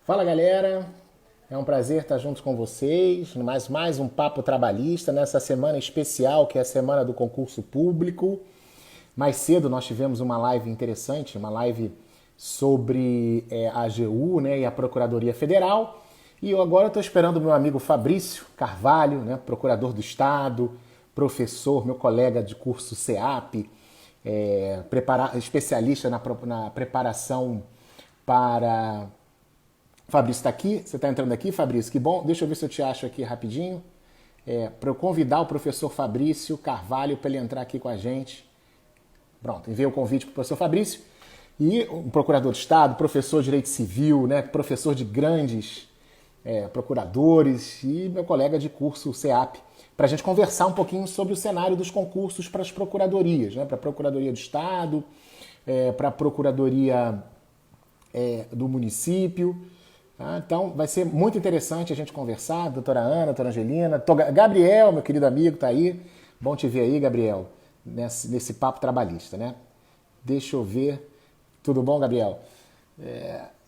Fala galera, é um prazer estar junto com vocês, mais um papo trabalhista nessa semana especial que é a semana do concurso público. Mais cedo nós tivemos uma live interessante, uma live sobre a AGU, né, e a Procuradoria Federal. E eu agora estou esperando o meu amigo Fabrício Carvalho, né, procurador do Estado, professor, meu colega de curso CEAP, especialista na preparação para... Fabrício está aqui? Você está entrando aqui, Fabrício? Que bom. Deixa eu ver se eu te acho aqui rapidinho. Para eu convidar o professor Fabrício Carvalho para ele entrar aqui com a gente. Pronto, enviei o convite para o professor Fabrício. E um procurador de Estado, professor de Direito Civil, né, professor de grandes procuradores e meu colega de curso CEAP, para a gente conversar um pouquinho sobre o cenário dos concursos para as procuradorias, né, para a Procuradoria do Estado, para a Procuradoria do município. Tá? Então vai ser muito interessante a gente conversar, doutora Ana, doutora Angelina, Gabriel, meu querido amigo, tá aí. Bom te ver aí, Gabriel, nesse papo trabalhista, né? Deixa eu ver. Tudo bom, Gabriel?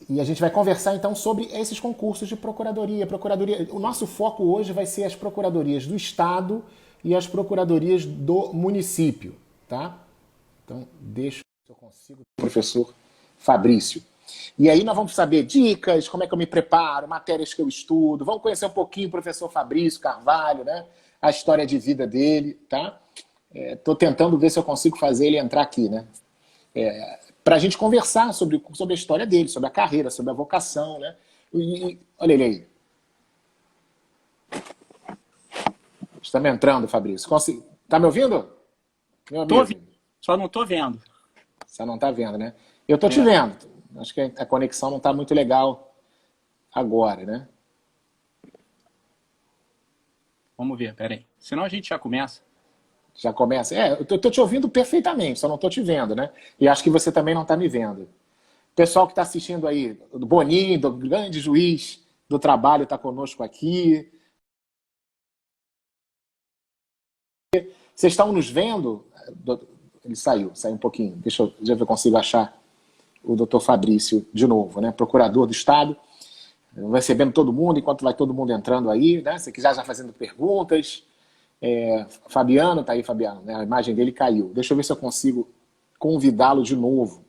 E a gente vai conversar então sobre esses concursos de procuradoria. O nosso foco hoje vai ser as procuradorias do Estado e as procuradorias do município, tá? Então, deixa eu consigo. Professor Fabrício. E aí nós vamos saber dicas, como é que eu me preparo, matérias que eu estudo, vamos conhecer um pouquinho o professor Fabrício Carvalho, né? A história de vida dele, tá? Estou tentando ver se eu consigo fazer ele entrar aqui, né? Para a gente conversar sobre a história dele, sobre a carreira, sobre a vocação, né? Olha ele aí. Está me entrando, Fabrício. Tá me ouvindo? Meu Tô amigo. ouvindo, só não tô vendo. Você não está vendo, né? Eu estou te vendo. Acho que a conexão não está muito legal agora, né? Vamos ver, peraí. Senão a gente já começa. Já começa. Eu estou te ouvindo perfeitamente, só não estou te vendo, né? E acho que você também não está me vendo. Pessoal que está assistindo aí, do Boninho, do grande juiz do trabalho, está conosco aqui. Vocês estão nos vendo? Ele saiu um pouquinho. Deixa eu ver se eu consigo achar o doutor Fabrício de novo, né? Procurador do Estado, recebendo todo mundo, enquanto vai todo mundo entrando aí, né? Se quiser já fazendo perguntas. Fabiano, tá aí, Fabiano, né? A imagem dele caiu. Deixa eu ver se eu consigo convidá-lo de novo.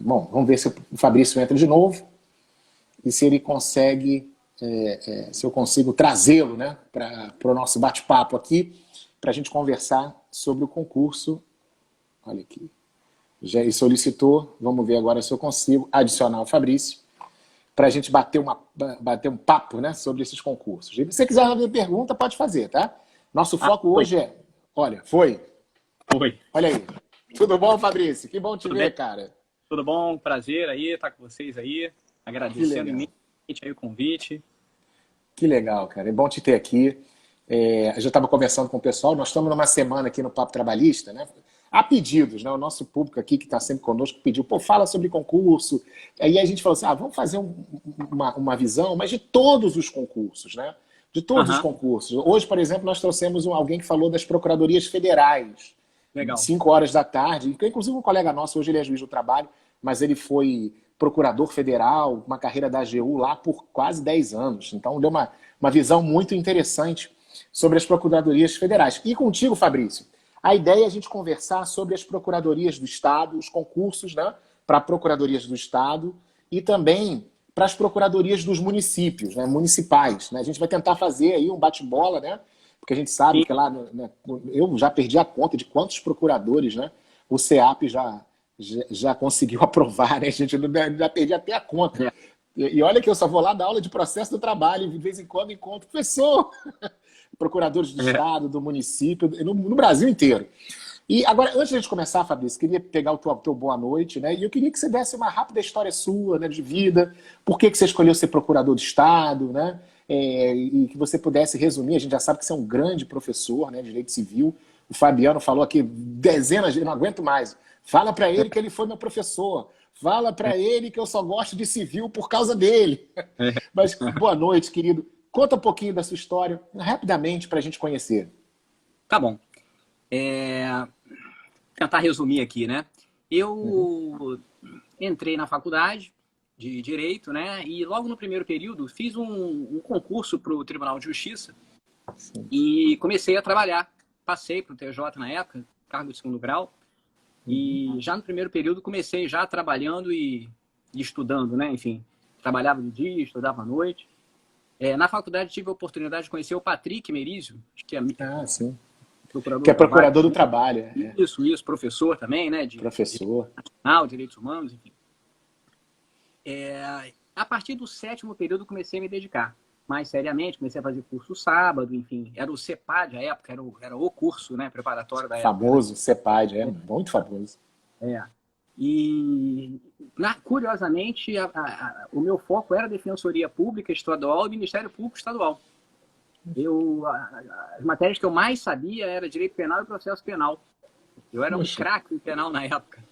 Bom, vamos ver se o Fabrício entra de novo e se ele consegue, se eu consigo trazê-lo, né, para o nosso bate-papo aqui, para a gente conversar sobre o concurso. Olha aqui. Já solicitou, vamos ver agora se eu consigo adicionar o Fabrício para a gente bater um papo, né, sobre esses concursos. E se você quiser fazer pergunta, pode fazer, tá? Nosso foco hoje é... Olha, foi. Olha aí. Tudo bom, Fabrício? Que bom te ver, cara. Tudo bom? Prazer aí estar com vocês aí. Agradecendo imensamente aí o convite. Que legal, cara. É bom te ter aqui. Eu já estava conversando com o pessoal. Nós estamos numa semana aqui no Papo Trabalhista, né? Há pedidos, né? O nosso público aqui, que está sempre conosco, pediu, fala sobre concurso. Aí a gente falou assim, vamos fazer uma visão, mas de todos os concursos, né? De todos os concursos. Hoje, por exemplo, nós trouxemos alguém que falou das procuradorias federais. Legal. 5 horas da tarde. Inclusive um colega nosso, hoje ele é juiz do trabalho, mas ele foi procurador federal, uma carreira da AGU lá por quase 10 anos. Então deu uma visão muito interessante sobre as procuradorias federais. E contigo, Fabrício, a ideia é a gente conversar sobre as procuradorias do Estado, os concursos, né, para procuradorias do Estado e também para as procuradorias dos municípios, né, municipais. Né? A gente vai tentar fazer aí um bate-bola, né? Porque a gente sabe que lá, né, eu já perdi a conta de quantos procuradores, né, o CEAP já conseguiu aprovar, né? A gente já perdi até a conta. E olha que eu só vou lá dar aula de processo do trabalho, e de vez em quando encontro professor, procuradores do Estado, do município, no Brasil inteiro. E agora, antes de a gente começar, Fabrício, queria pegar o teu boa noite, né? E eu queria que você desse uma rápida história sua, né, de vida, por que você escolheu ser procurador do Estado, né? E que você pudesse resumir, a gente já sabe que você é um grande professor, né, de Direito Civil. O Fabiano falou aqui dezenas de... Eu não aguento mais. Fala para ele que ele foi meu professor. Fala para ele que eu só gosto de civil por causa dele. Mas boa noite, querido. Conta um pouquinho da sua história, rapidamente, para a gente conhecer. Tá bom. Tentar resumir aqui, né? eu entrei na faculdade de Direito, né? E logo no primeiro período fiz um concurso para o Tribunal de Justiça. Sim. E comecei a trabalhar. Passei para o TJ na época, cargo de segundo grau. E já no primeiro período comecei já trabalhando e estudando, né? Enfim, trabalhava no dia, estudava à noite. Na faculdade tive a oportunidade de conhecer o Patrick Merizio, que é Sim. procurador Que é do trabalho. procurador do trabalho. Isso, professor também, né? Professor. Direitos humanos, enfim. A partir do 7º período comecei a me dedicar mais seriamente, comecei a fazer curso sábado, enfim, era o CEPAD à época, era o curso, né, preparatório da época. Famoso, CEPAD, muito famoso. E, curiosamente, o meu foco era a Defensoria Pública Estadual e Ministério Público Estadual. As matérias que eu mais sabia era Direito Penal e Processo Penal. Eu era um craque em penal na época.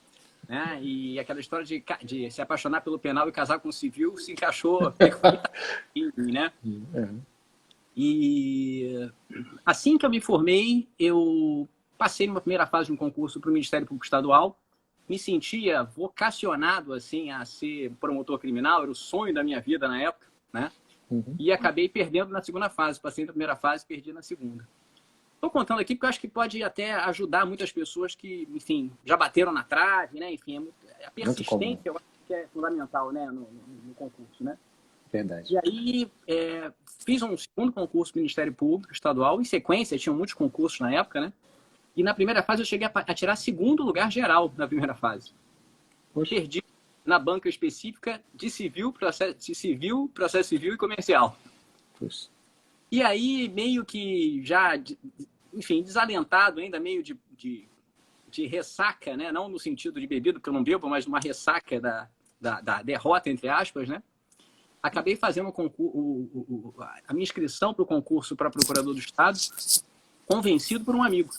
Né? E aquela história de se apaixonar pelo penal e casar com o civil se encaixou perfeitamente, né? E assim que eu me formei, eu passei numa primeira fase de um concurso para o Ministério Público Estadual, me sentia vocacionado assim a ser promotor criminal, era o sonho da minha vida na época, né? E acabei perdendo na segunda fase, passei na primeira fase, perdi na segunda. Estou contando aqui porque eu acho que pode até ajudar muitas pessoas que, enfim, já bateram na trave, né? Enfim, a persistência eu acho que é fundamental, né? No concurso, né? Verdade. E aí fiz um segundo concurso do Ministério Público Estadual, em sequência, tinham muitos concursos na época, né? E na primeira fase eu cheguei a tirar segundo lugar geral na primeira fase. Perdi na banca específica de processo civil e comercial. Poxa. E aí, meio que já, enfim, desalentado ainda, meio de ressaca, né? Não no sentido de bebida, porque eu não bebo, mas uma ressaca da derrota, entre aspas, né? Acabei fazendo a minha inscrição para o concurso para procurador do Estado, convencido por um amigo.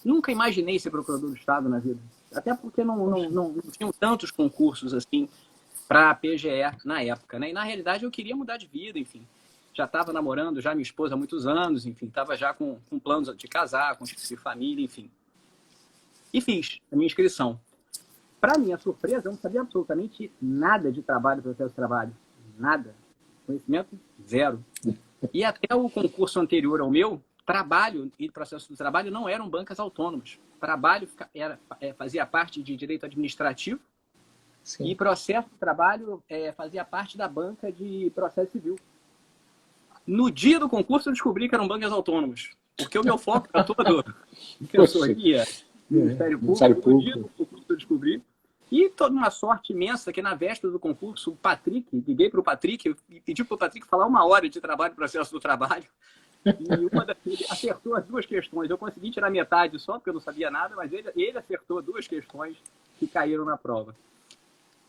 Nunca imaginei ser procurador do Estado na vida. Até porque não tinham tantos concursos assim para a PGE na época, né? E na realidade eu queria mudar de vida, enfim. Já estava namorando já minha esposa há muitos anos, enfim, estava já com planos de casar, constituir família, enfim. E fiz a minha inscrição. Para minha surpresa, eu não sabia absolutamente nada de trabalho, processo de trabalho. Nada. Conhecimento zero. E até o concurso anterior ao meu, trabalho e processo de trabalho não eram bancas autônomas. Trabalho fazia parte de direito administrativo. Sim. E processo de trabalho fazia parte da banca de processo civil. No dia do concurso eu descobri que eram bancas autônomas, porque o meu foco era todo defensoria, Ministério Público. No dia do concurso eu descobri. E toda uma sorte imensa que na véspera do concurso, o Patrick, liguei para o Patrick e pedi para o Patrick falar 1 hora de trabalho, processo do trabalho. E ele acertou as 2 questões. Eu consegui tirar metade só, porque eu não sabia nada, mas ele acertou 2 questões que caíram na prova.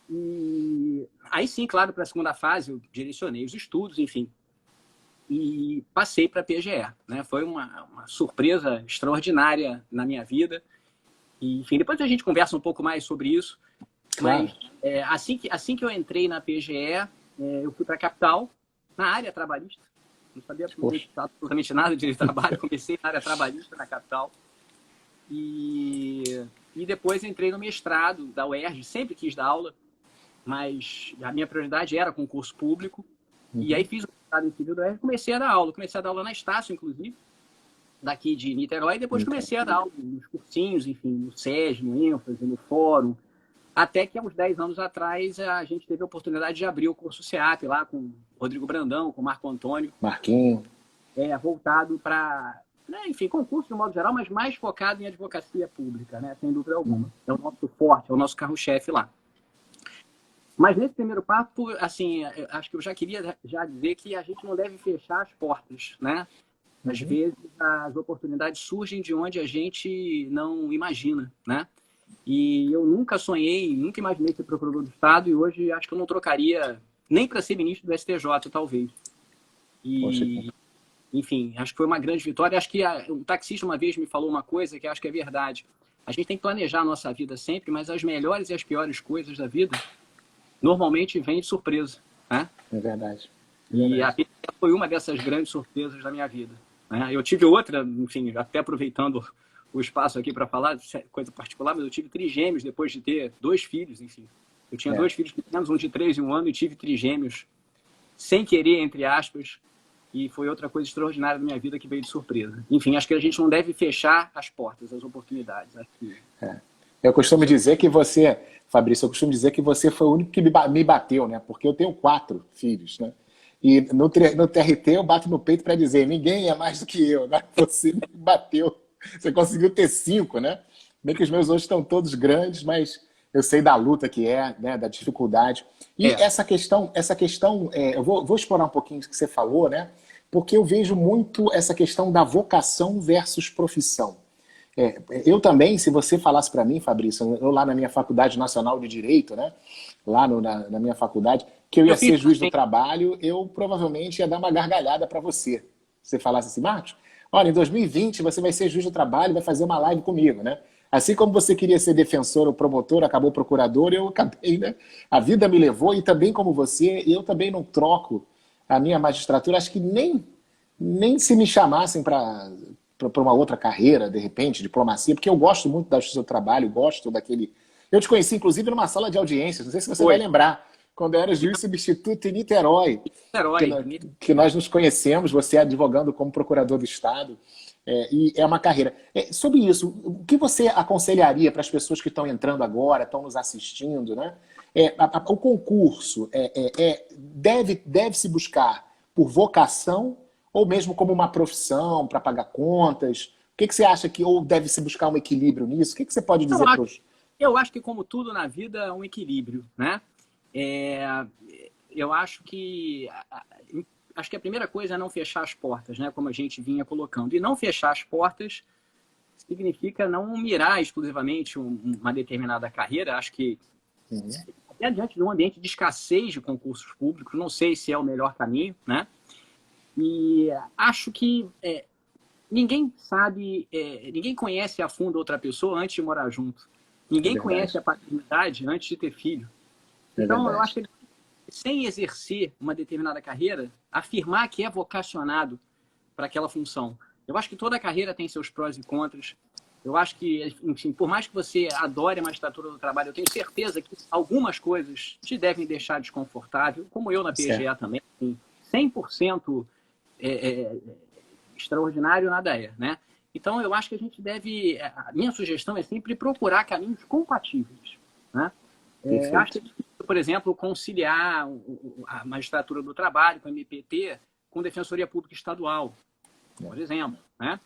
E aí sim, claro, para a segunda fase eu direcionei os estudos, enfim. E passei para a PGE, né? Foi uma surpresa extraordinária na minha vida. E, enfim, depois a gente conversa um pouco mais sobre isso. Claro. Mas assim que eu entrei na PGE, eu fui para a capital, na área trabalhista. Não sabia absolutamente nada de trabalho. Comecei na área trabalhista na capital. E depois entrei no mestrado da UERJ. Sempre quis dar aula, mas a minha prioridade era concurso público. E aí fiz o mestrado em civil da UERJ e comecei a dar aula. Comecei a dar aula na Estácio, inclusive, daqui de Niterói. E depois comecei a dar aula nos cursinhos, enfim, no SES, no ênfase, no fórum. Até que há uns 10 anos atrás a gente teve a oportunidade de abrir o curso SEAP lá com o Rodrigo Brandão, com o Marco Antônio. Marquinho. Voltado para, né, enfim, concurso de modo geral, mas mais focado em advocacia pública, né, sem dúvida alguma. É o nosso forte, é o nosso carro-chefe lá. Mas nesse primeiro papo, assim, acho que eu já queria dizer que a gente não deve fechar as portas, né? Às vezes as oportunidades surgem de onde a gente não imagina, né? E eu nunca sonhei, nunca imaginei ser procurador do Estado e hoje acho que eu não trocaria nem para ser ministro do STJ, talvez. E, enfim, acho que foi uma grande vitória. Acho que um taxista uma vez me falou uma coisa que acho que é verdade. A gente tem que planejar a nossa vida sempre, mas as melhores e as piores coisas da vida normalmente vêm de surpresa, né? É verdade. E a PGE foi uma dessas grandes surpresas da minha vida, né? Eu tive outra, enfim, até aproveitando o espaço aqui para falar, coisa particular, mas eu tive trigêmeos depois de ter 2 filhos, enfim. Eu tinha 2 filhos pequenos, um de 3 e 1 ano, e tive trigêmeos sem querer, entre aspas, e foi outra coisa extraordinária da minha vida que veio de surpresa. Enfim, acho que a gente não deve fechar as portas, as oportunidades. Acho que... Eu costumo dizer que você, Fabrício, eu costumo dizer que você foi o único que me bateu, né? Porque eu tenho 4 filhos, né? E no TRT eu bato no peito para dizer, ninguém é mais do que eu, né? Você me bateu. Você conseguiu ter 5, né? Bem que os meus hoje estão todos grandes, mas eu sei da luta que é, né? Da dificuldade. E essa questão eu vou explorar um pouquinho o que você falou, né? Porque eu vejo muito essa questão da vocação versus profissão. Eu também, se você falasse para mim, Fabrício, eu lá na minha Faculdade Nacional de Direito, né? Lá na minha faculdade, que eu ia ser juiz do trabalho, eu provavelmente ia dar uma gargalhada para você. Você falasse assim, Marcos, olha, em 2020 você vai ser juiz do trabalho, vai fazer uma live comigo, né? Assim como você queria ser defensor ou promotor, acabou procurador, eu acabei, né? A vida me levou e também como você, eu também não troco a minha magistratura, acho que nem se me chamassem para uma outra carreira, de repente, diplomacia, porque eu gosto muito do seu trabalho, gosto daquele... Eu te conheci, inclusive, numa sala de audiências, não sei se você vai lembrar, quando eu era juiz substituto em Niterói, que nós nos conhecemos, você advogando como procurador do Estado, e é uma carreira. Sobre isso, o que você aconselharia para as pessoas que estão entrando agora, estão nos assistindo, né? O concurso deve-se buscar por vocação ou mesmo como uma profissão para pagar contas? O que você acha que ou deve-se buscar um equilíbrio nisso? O que você pode dizer para os... Eu acho que, como tudo na vida, é um equilíbrio, né? Eu acho que a primeira coisa é não fechar as portas, né? Como a gente vinha colocando. E não fechar as portas significa não mirar exclusivamente uma determinada carreira. Acho que, até diante de um ambiente de escassez de concursos públicos, não sei se é o melhor caminho, né? E acho que ninguém sabe, ninguém conhece a fundo outra pessoa antes de morar junto. Ninguém conhece a paternidade antes de ter filho. Então, eu acho que sem exercer uma determinada carreira, afirmar que é vocacionado para aquela função. Eu acho que toda carreira tem seus prós e contras. Eu acho que, enfim, por mais que você adore a magistratura do trabalho, eu tenho certeza que algumas coisas te devem deixar desconfortável, como eu na PGA também. 100% extraordinário nada é, né? Então, eu acho que a gente deve... A minha sugestão é sempre procurar caminhos compatíveis, né? Acho que é difícil, por exemplo, conciliar a magistratura do trabalho com a MPT com Defensoria Pública Estadual, por exemplo, né?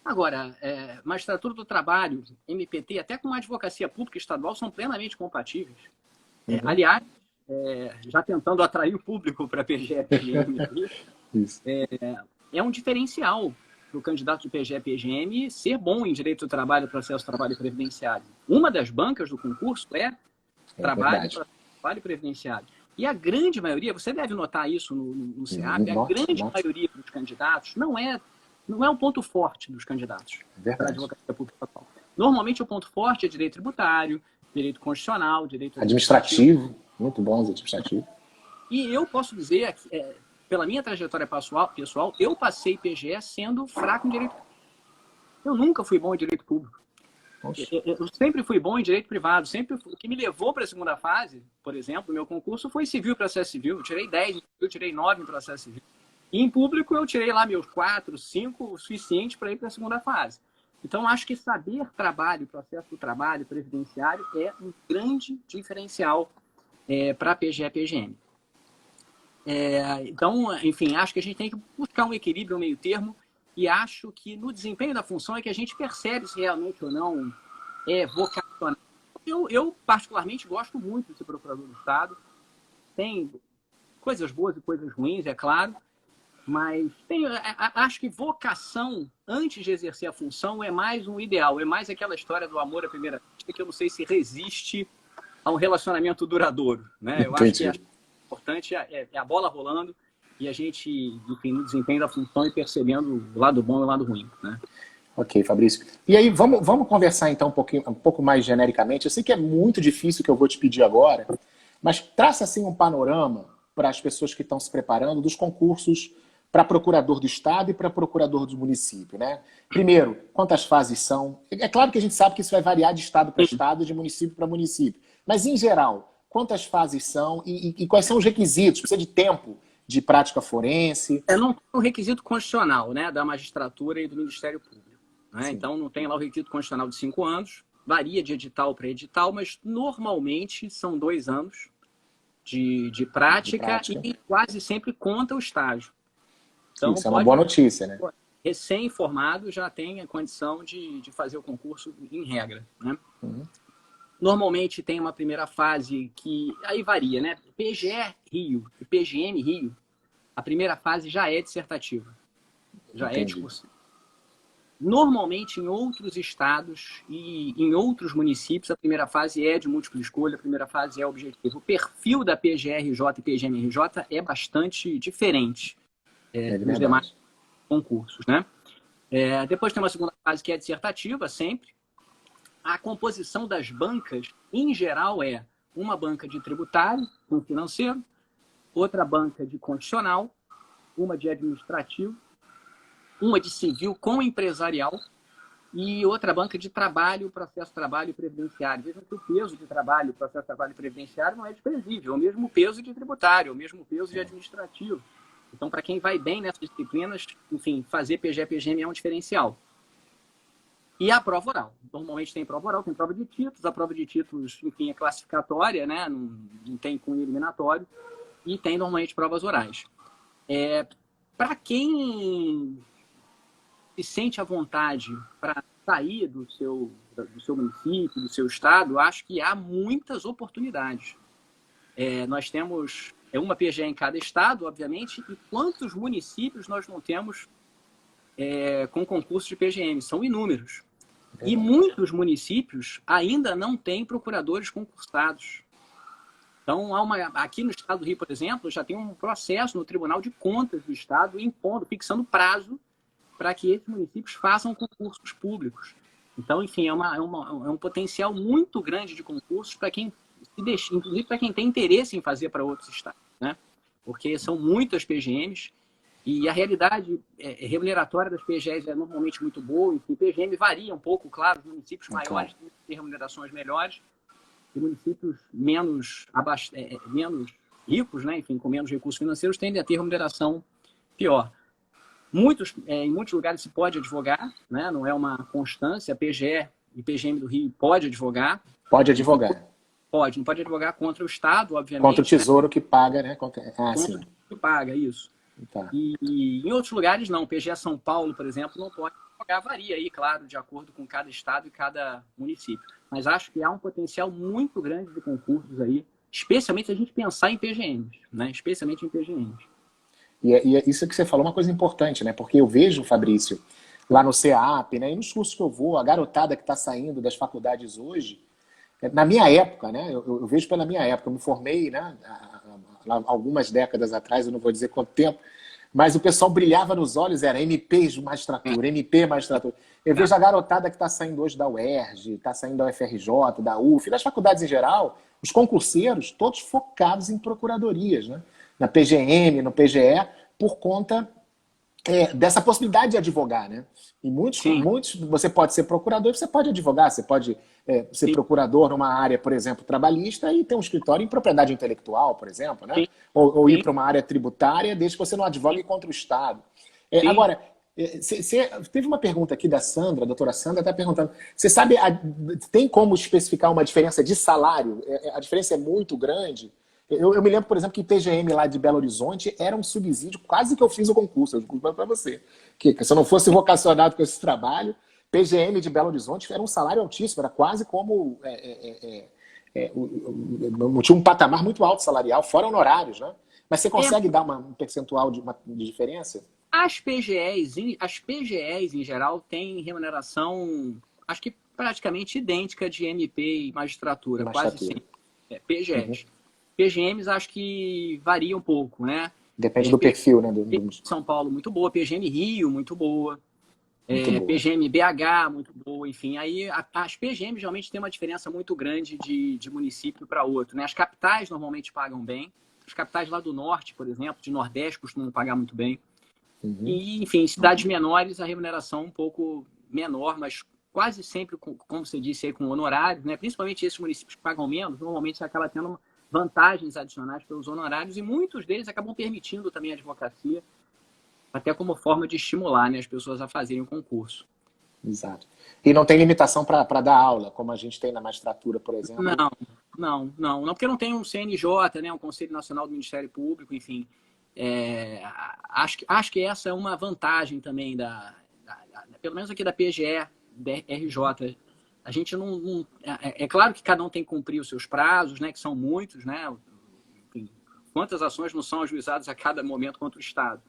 Agora, magistratura do trabalho, MPT, até com a advocacia pública estadual, são plenamente compatíveis. Aliás, já tentando atrair o público para a PGE-PGM, é um diferencial para o candidato de PGE-PGM ser bom em direito do trabalho, processo, trabalho e previdenciário. Uma das bancas do concurso trabalho, trabalho e previdenciário. E a grande maioria, você deve notar isso no CEAP, a grande maioria dos candidatos não é um ponto forte dos candidatos para a advocacia pública estatal. Normalmente o ponto forte é direito tributário, direito constitucional, direito administrativo, muito bons administrativo. E eu posso dizer, pela minha trajetória pessoal, eu passei PGE sendo fraco em direito público. Eu nunca fui bom em direito público. Eu sempre fui bom em direito privado. O que me levou para a segunda fase, por exemplo, do meu concurso foi civil e processo civil. Eu tirei 10, eu tirei 9 em processo civil. E em público eu tirei lá meus 4, 5, o suficiente para ir para a segunda fase. Então, acho que saber trabalho, processo do trabalho, previdenciário, é um grande diferencial para a PGE-PGM. Então, enfim, acho que a gente tem que buscar um equilíbrio, um meio termo, e acho que no desempenho da função é que a gente percebe se realmente ou não é vocacional. Eu particularmente, gosto muito de ser procurador do Estado. Tem coisas boas e coisas ruins, é claro, mas acho que vocação, antes de exercer a função, é mais um ideal, é mais aquela história do amor à primeira vista, que eu não sei se resiste a um relacionamento duradouro, né? Eu acho que o importante é a bola rolando e a gente, enfim, no desempenho da função e percebendo o lado bom e o lado ruim, né? Ok, Fabrício. E aí, vamos conversar então um pouco mais genericamente. Eu sei que é muito difícil o que eu vou te pedir agora, mas traça assim um panorama para as pessoas que estão se preparando dos concursos para procurador do Estado e para procurador do município, né? Primeiro, quantas fases são? É claro que a gente sabe que isso vai variar de Estado para Estado, de município para município. Mas, em geral, quantas fases são e quais são os requisitos? Precisa de tempo de prática forense? Não tem um requisito constitucional, né, da magistratura e do Ministério Público. Né? Então, não tem lá o requisito constitucional de 5 anos. Varia de edital para edital, mas normalmente são 2 anos de prática e quase sempre conta o estágio. Então, isso é uma boa notícia, né? Recém-formado já tem a condição de fazer o concurso em regra, né? Normalmente tem uma primeira fase que aí varia, né? PGE Rio e PGM Rio, a primeira fase já é dissertativa, já é discursiva. Normalmente em outros estados e em outros municípios a primeira fase é de múltipla escolha, a primeira fase é objetiva. O perfil da PGRJ e PGMRJ é bastante diferente dos demais concursos, né? Depois tem uma segunda fase que é dissertativa, sempre. A composição das bancas, em geral, é uma banca de tributário, um financeiro, outra banca de constitucional, uma de administrativo, uma de civil com empresarial e outra banca de trabalho, processo trabalho e previdenciário. Vejam que o peso de trabalho, processo trabalho e previdenciário não é desprezível, é o mesmo peso de tributário, é o mesmo peso de administrativo. Então, para quem vai bem nessas disciplinas, enfim, fazer PGE e PGM é um diferencial. E a prova oral. Normalmente tem prova oral, tem prova de títulos. A prova de títulos, enfim, é classificatória, né? Não tem cunho eliminatório. E tem normalmente provas orais. Para quem se sente à vontade para sair do seu município, do seu estado, acho que há muitas oportunidades. Nós temos uma PGE em cada estado, obviamente, e quantos municípios nós não temos com concurso de PGM? São inúmeros. E muitos municípios ainda não têm procuradores concursados. Então, aqui no estado do Rio, por exemplo, já tem um processo no Tribunal de Contas do Estado fixando prazo para que esses municípios façam concursos públicos. Então, enfim, é um potencial muito grande de concursos para quem inclusive para quem tem interesse em fazer para outros estados, né? Porque são muitas PGMs e a realidade remuneratória das PGEs é normalmente muito boa. Enfim, PGM varia um pouco, claro, os municípios maiores têm remunerações melhores e municípios menos ricos, né? Enfim, com menos recursos financeiros, tendem a ter remuneração pior. Em muitos lugares se pode advogar, né? Não é uma constância. A PGE e PGM do Rio pode advogar. Pode advogar. Não pode advogar contra o Estado, obviamente. Contra o Tesouro, né? Que paga, né? Contra o Tesouro que paga, isso. Tá. E em outros lugares não. O PGE São Paulo, por exemplo, não pode advogar. Varia aí, claro, de acordo com cada estado e cada município. Mas acho que há um potencial muito grande de concursos aí, especialmente se a gente pensar em PGMs, né? Especialmente em PGMs. E isso que você falou é uma coisa importante, né? Porque eu vejo, Fabrício, lá no CEAP, né? E nos cursos que eu vou, a garotada que está saindo das faculdades hoje, na minha época, né? Eu vejo pela minha época, eu me formei, né? Algumas décadas atrás, eu não vou dizer quanto tempo, mas o pessoal brilhava nos olhos, era MP de magistratura, MP magistratura. Eu vejo a garotada que está saindo hoje da UERJ, está saindo da UFRJ, da UF, das faculdades em geral, os concurseiros, todos focados em procuradorias, né? Na PGM, no PGE, por conta dessa possibilidade de advogar, né? E muitos, você pode ser procurador e você pode advogar, você pode ser procurador numa área, por exemplo, trabalhista e ter um escritório em propriedade intelectual, por exemplo, né? Ou ir para uma área tributária, desde que você não advogue contra o Estado. Agora, teve uma pergunta aqui da Sandra, a doutora Sandra está perguntando, você sabe, tem como especificar uma diferença de salário? A diferença é muito grande? Eu me lembro, por exemplo, que PGM lá de Belo Horizonte era um subsídio, quase que eu fiz o concurso, eu desculpa para você. Que se eu não fosse vocacionado com esse trabalho, PGM de Belo Horizonte era um salário altíssimo, era quase como... tinha um patamar muito alto salarial, fora honorários, né? Mas você consegue dar um percentual de diferença? As PGEs, em geral, têm remuneração, acho que praticamente idêntica de MP e magistratura. Quase sempre. PGEs. PGMs acho que varia um pouco, né? Depende do perfil, né? São Paulo, muito boa. PGM Rio, muito boa. PGM BH, muito boa. Enfim, aí as PGMs geralmente têm uma diferença muito grande de município para outro, né? As capitais normalmente pagam bem. As capitais lá do norte, por exemplo, de Nordeste, costumam pagar muito bem. E, enfim, em cidades menores, a remuneração é um pouco menor, mas quase sempre, como você disse aí, com honorários, né? Principalmente esses municípios que pagam menos, normalmente você acaba tendo vantagens adicionais pelos honorários, e muitos deles acabam permitindo também a advocacia, até como forma de estimular, né, as pessoas a fazerem o concurso. Exato. E não tem limitação para dar aula, como a gente tem na magistratura, por exemplo? Não, porque não tem um CNJ, né, um Conselho Nacional do Ministério Público, enfim. Acho que essa é uma vantagem também pelo menos aqui da PGE, da RJ. A gente não é claro que cada um tem que cumprir os seus prazos, né, que são muitos, né? Enfim, quantas ações não são ajuizadas a cada momento contra o Estado?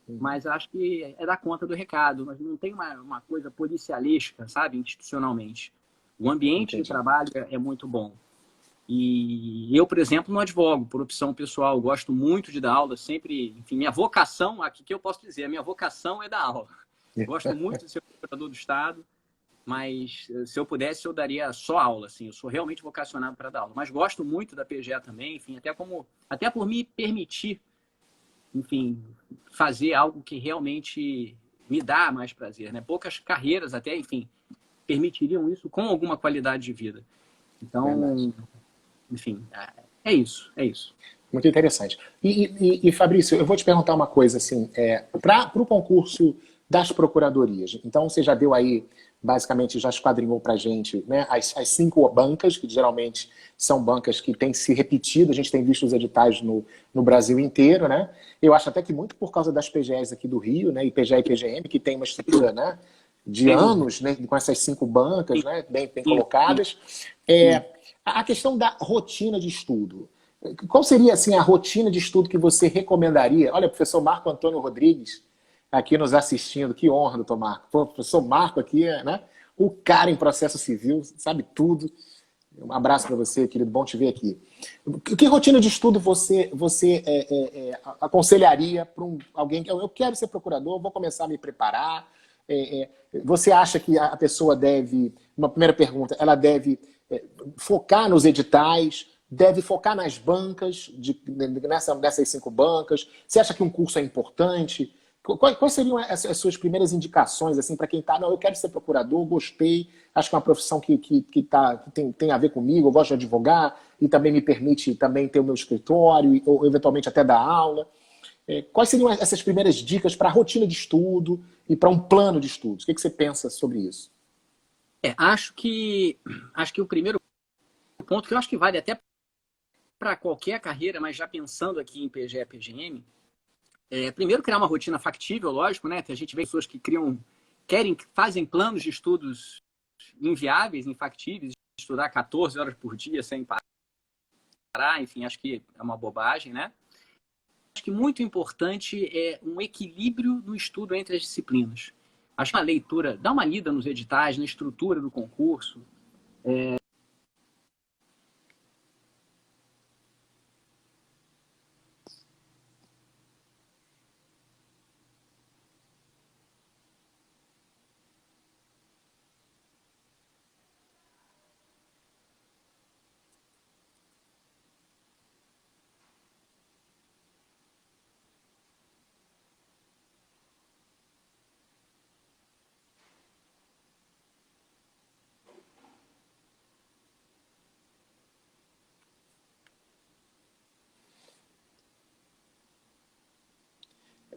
Mas acho que é dar conta do recado, mas não tem uma coisa policialística, sabe, institucionalmente. O ambiente de trabalho é muito bom. E eu, por exemplo, não advogo por opção pessoal. Eu gosto muito de dar aula, sempre. Enfim, minha vocação, aqui que eu posso dizer, a minha vocação é dar aula. Gosto muito de ser procurador do Estado, mas se eu pudesse, eu daria só aula. Assim, eu sou realmente vocacionado para dar aula. Mas gosto muito da PGE também, enfim, até por me permitir, enfim, fazer algo que realmente me dá mais prazer, né? Poucas carreiras até, enfim, permitiriam isso com alguma qualidade de vida. Então, enfim, é isso. Muito interessante. E Fabrício, eu vou te perguntar uma coisa, assim, para o concurso das procuradorias, então você já deu aí, basicamente já esquadrinhou para a gente, né, as 5 bancas, que geralmente são bancas que têm se repetido, a gente tem visto os editais no Brasil inteiro, né? Eu acho até que muito por causa das PGEs aqui do Rio, né, IPGE e PGM, que tem uma estrutura, né, de anos, né, com essas 5 bancas, né, bem colocadas. A questão da rotina de estudo. Qual seria, assim, a rotina de estudo que você recomendaria? Olha, o professor Marco Antônio Rodrigues aqui nos assistindo. Que honra, doutor Marco. Pô, o professor Marco aqui, né? O cara em processo civil, sabe tudo. Um abraço para você, querido. Bom te ver aqui. Que rotina de estudo você aconselharia para alguém que eu quero ser procurador, vou começar a me preparar? Você acha que a pessoa deve, uma primeira pergunta, ela deve focar nos editais, deve focar nas bancas, nessas 5 bancas? Você acha que um curso é importante? Quais seriam as suas primeiras indicações, assim, para quem está, não, eu quero ser procurador, gostei, acho que é uma profissão que tem a ver comigo, eu gosto de advogar e também me permite também ter o meu escritório, ou eventualmente até dar aula. Quais seriam essas primeiras dicas para a rotina de estudo e para um plano de estudos? O que você pensa sobre isso? Acho que o primeiro ponto, que eu acho que vale até para qualquer carreira, mas já pensando aqui em PGE e PGM, primeiro criar uma rotina factível, lógico, né? A gente vê pessoas que fazem planos de estudos inviáveis, infactíveis, estudar 14 horas por dia sem parar, enfim, acho que é uma bobagem, né? Acho que muito importante é um equilíbrio no estudo entre as disciplinas. Acho que uma leitura, dá uma lida nos editais, na estrutura do concurso,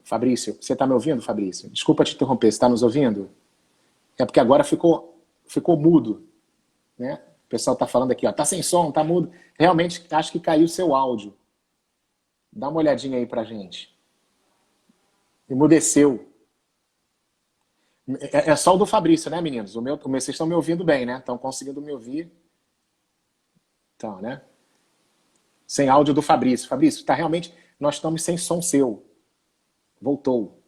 Fabrício, você está me ouvindo, Fabrício? Desculpa te interromper, você está nos ouvindo? É porque agora ficou mudo, né? O pessoal está falando aqui, ó, tá sem som, tá mudo. Realmente acho que caiu o seu áudio. Dá uma olhadinha aí pra gente. Emudeceu. É só o do Fabrício, né, meninos? Vocês estão me ouvindo bem, né? Estão conseguindo me ouvir? Então, né? Sem áudio do Fabrício. Fabrício, tá realmente... Nós estamos sem som seu. Voltou.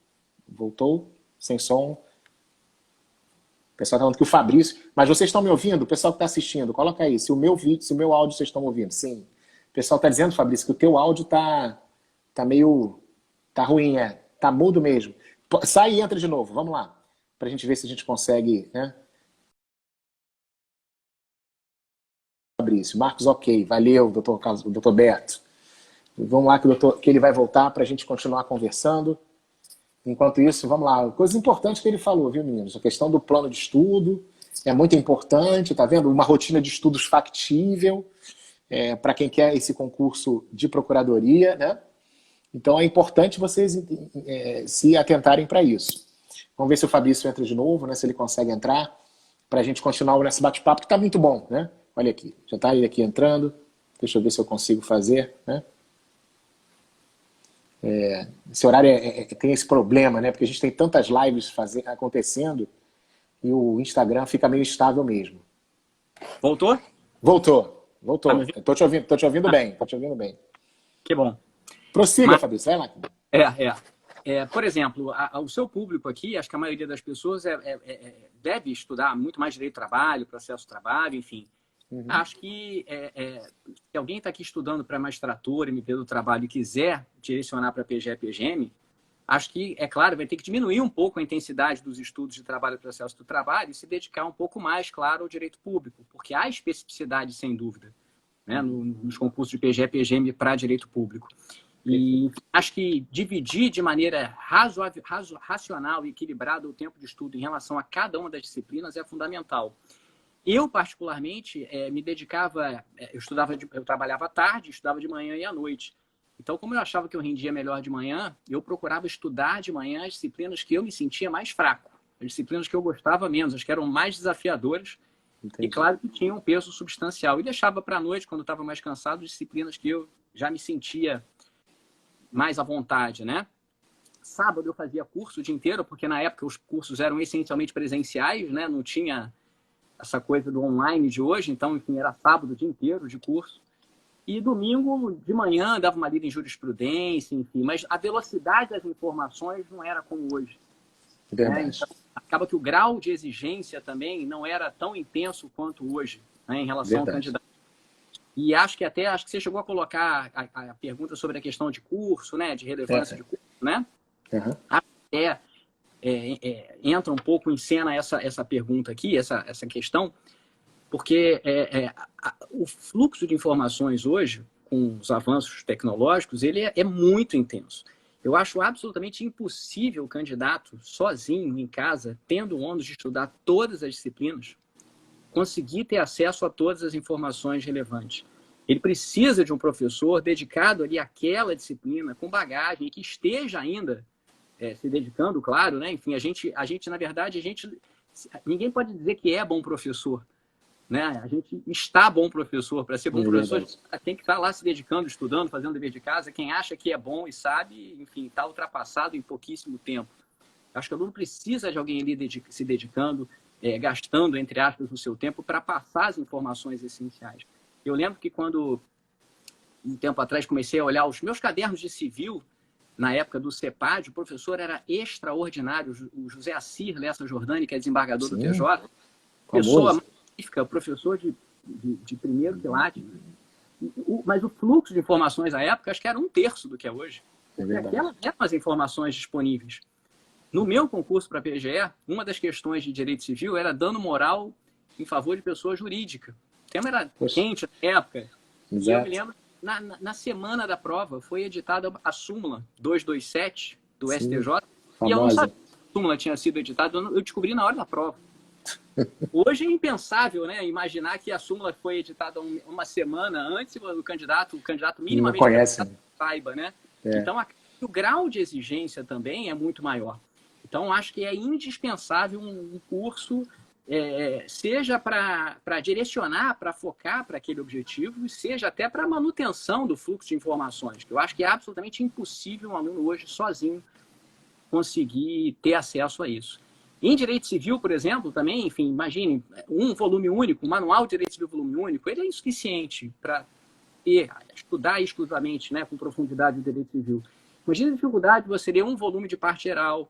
Voltou, sem som. O pessoal está falando que o Fabrício... Mas vocês estão me ouvindo? O pessoal que está assistindo, coloca aí. Se o meu vídeo, se o meu áudio vocês estão ouvindo. Sim. O pessoal está dizendo, Fabrício, que o teu áudio tá meio... Tá ruim, Tá mudo mesmo. Sai e entra de novo. Vamos lá. Para a gente ver se a gente consegue, né? Fabrício, Marcos, ok. Valeu, doutor Beto. Vamos lá que ele vai voltar para a gente continuar conversando. Enquanto isso, vamos lá. Coisas importantes que ele falou, viu, meninos? A questão do plano de estudo é muito importante, tá vendo? Uma rotina de estudos factível para quem quer esse concurso de procuradoria, né? Então é importante vocês se atentarem para isso. Vamos ver se o Fabrício entra de novo, né? Se ele consegue entrar, para a gente continuar nesse bate-papo, que está muito bom, né? Olha aqui, já está ele aqui entrando. Deixa eu ver se eu consigo fazer, né? Esse horário tem esse problema, né? Porque a gente tem tantas lives acontecendo e o Instagram fica meio instável mesmo. Voltou? Voltou. Tá me Estou te ouvindo bem, tô te ouvindo bem. Que bom. Prossiga, Fabrício, vai lá. Por exemplo, o seu público aqui, acho que a maioria das pessoas deve estudar muito mais direito do trabalho, processo do trabalho, enfim. Uhum. Acho que se alguém está aqui estudando para magistratura, MP do trabalho e quiser direcionar para PGE e PGM, acho que, é claro, vai ter que diminuir um pouco a intensidade dos estudos de trabalho e processo do trabalho e se dedicar um pouco mais, claro, ao direito público, porque há especificidade, sem dúvida, né, nos concursos de PGE e PGM para direito público. E acho que dividir de maneira racional e equilibrada o tempo de estudo em relação a cada uma das disciplinas é fundamental. Eu, particularmente, me dedicava, eu trabalhava à tarde, estudava de manhã e à noite. Então, como eu achava que eu rendia melhor de manhã, eu procurava estudar de manhã as disciplinas que eu me sentia mais fraco, as disciplinas que eu gostava menos, as que eram mais desafiadoras. Entendi. E, claro, que tinham um peso substancial. E deixava para a noite, quando eu estava mais cansado, disciplinas que eu já me sentia mais à vontade, né? Sábado eu fazia curso o dia inteiro, porque na época os cursos eram essencialmente presenciais, né? Não tinha essa coisa do online de hoje, então, enfim, era sábado o dia inteiro de curso. E domingo de manhã dava uma lida em jurisprudência, enfim, mas a velocidade das informações não era como hoje. Né? Então, acaba que o grau de exigência também não era tão intenso quanto hoje, né, em relação ao candidato. E acho que você chegou a colocar a pergunta sobre a questão de curso, né, de relevância de curso, né? Uhum. Entra um pouco em cena essa pergunta aqui, essa questão, porque o fluxo de informações hoje, com os avanços tecnológicos, ele é muito intenso. Eu acho absolutamente impossível o candidato, sozinho, em casa, tendo o ônus de estudar todas as disciplinas, conseguir ter acesso a todas as informações relevantes. Ele precisa de um professor dedicado ali àquela disciplina, com bagagem, e que esteja ainda se dedicando, claro, né? Enfim, a gente, na verdade, ninguém pode dizer que é bom professor, né? A gente está bom professor. Para ser bom professor, a gente tem que estar lá se dedicando, estudando, fazendo dever de casa. Quem acha que é bom e sabe, enfim, está ultrapassado em pouquíssimo tempo. Acho que o aluno precisa de alguém ali se dedicando, gastando, entre aspas, o seu tempo para passar as informações essenciais. Eu lembro que quando, um tempo atrás, comecei a olhar os meus cadernos de civil, na época do CEPAD, o professor era extraordinário, o José Assir Lessa Jordani, que é desembargador do TJ, pessoa magnífica, professor de primeiro quilate. Mas o fluxo de informações à época, acho que era 1/3 do que é hoje. Aquelas eram as informações disponíveis. No meu concurso para a PGE, uma das questões de direito civil era dano moral em favor de pessoa jurídica. O tema era quente na época. Exato. E eu me lembro, na semana da prova, foi editada a súmula 227 do STJ. Famosa. E eu não sabia que a súmula tinha sido editada, eu descobri na hora da prova. Hoje é impensável, né, imaginar que a súmula foi editada uma semana antes, o candidato minimamente não conhece, saiba, né? Então, o grau de exigência também é muito maior. Então, acho que é indispensável um curso, seja para direcionar, para focar para aquele objetivo, e seja até para a manutenção do fluxo de informações, que eu acho que é absolutamente impossível um aluno hoje sozinho conseguir ter acesso a isso. Em direito civil, por exemplo, também, enfim, imagine, um volume único, um manual de direito civil volume único, ele é insuficiente para estudar exclusivamente, né, com profundidade o direito civil. Imagina a dificuldade de você ler um volume de parte geral,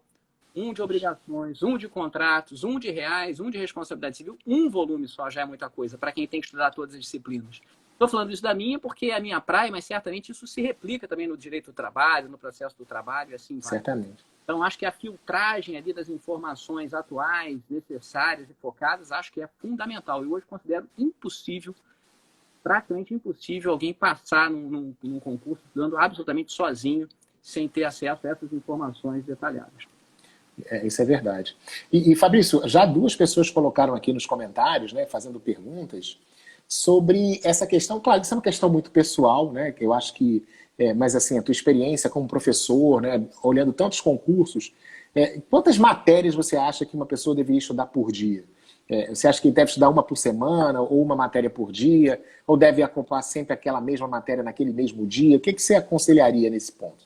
um de obrigações, um de contratos, um de reais, um de responsabilidade civil. Um volume só já é muita coisa para quem tem que estudar todas as disciplinas. Estou falando isso da minha porque é a minha praia, mas certamente isso se replica também no direito do trabalho, no processo do trabalho e assim vai. Certamente. Então, acho que a filtragem ali das informações atuais, necessárias e focadas, acho que é fundamental. E hoje considero impossível, praticamente impossível, alguém passar num concurso estudando absolutamente sozinho, sem ter acesso a essas informações detalhadas. Isso é verdade. E Fabrício, já duas pessoas colocaram aqui nos comentários, né, fazendo perguntas sobre essa questão. Claro, isso é uma questão muito pessoal, né, que eu acho que, mas assim, a tua experiência como professor, né, olhando tantos concursos, quantas matérias você acha que uma pessoa deveria estudar por dia? Você acha que deve estudar uma por semana, ou uma matéria por dia, ou deve acompanhar sempre aquela mesma matéria naquele mesmo dia? O que você aconselharia nesse ponto?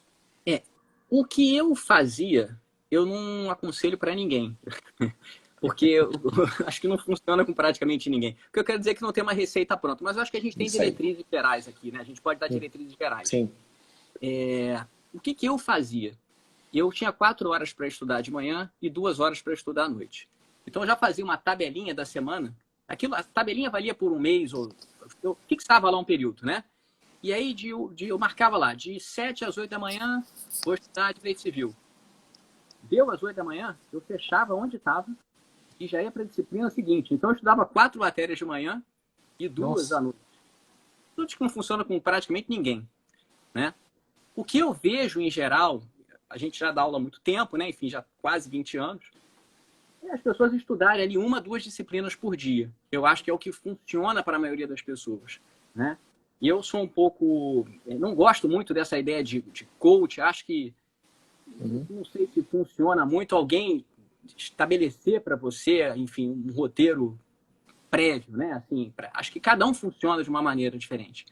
O que eu fazia, eu não aconselho para ninguém. Porque eu acho que não funciona com praticamente ninguém. O que eu quero dizer é que não tem uma receita pronta, mas eu acho que a gente tem Isso aí. diretrizes gerais aqui, né? A gente pode dar diretrizes gerais. Sim. O que eu fazia? Eu tinha 4 horas para estudar de manhã e 2 horas para estudar à noite. Então eu já fazia uma tabelinha da semana. A tabelinha valia por um mês, ou eu fixava lá um período, né? E aí eu marcava lá, de 7 às 8 da manhã, vou estudar Direito Civil. Deu às 8 da manhã, eu fechava onde estava e já ia para a disciplina seguinte. Então eu estudava 4 matérias de manhã e 2 à noite. Tudo que não funciona com praticamente ninguém, né? O que eu vejo em geral, a gente já dá aula há muito tempo, né? Enfim, já quase 20 anos, é as pessoas estudarem ali 1, 2 disciplinas por dia. Eu acho que é o que funciona para a maioria das pessoas, né? E eu sou um pouco... não gosto muito dessa ideia de coach. Acho que... não sei se funciona muito alguém estabelecer para você, enfim, um roteiro prévio, né? Assim, acho que cada um funciona de uma maneira diferente.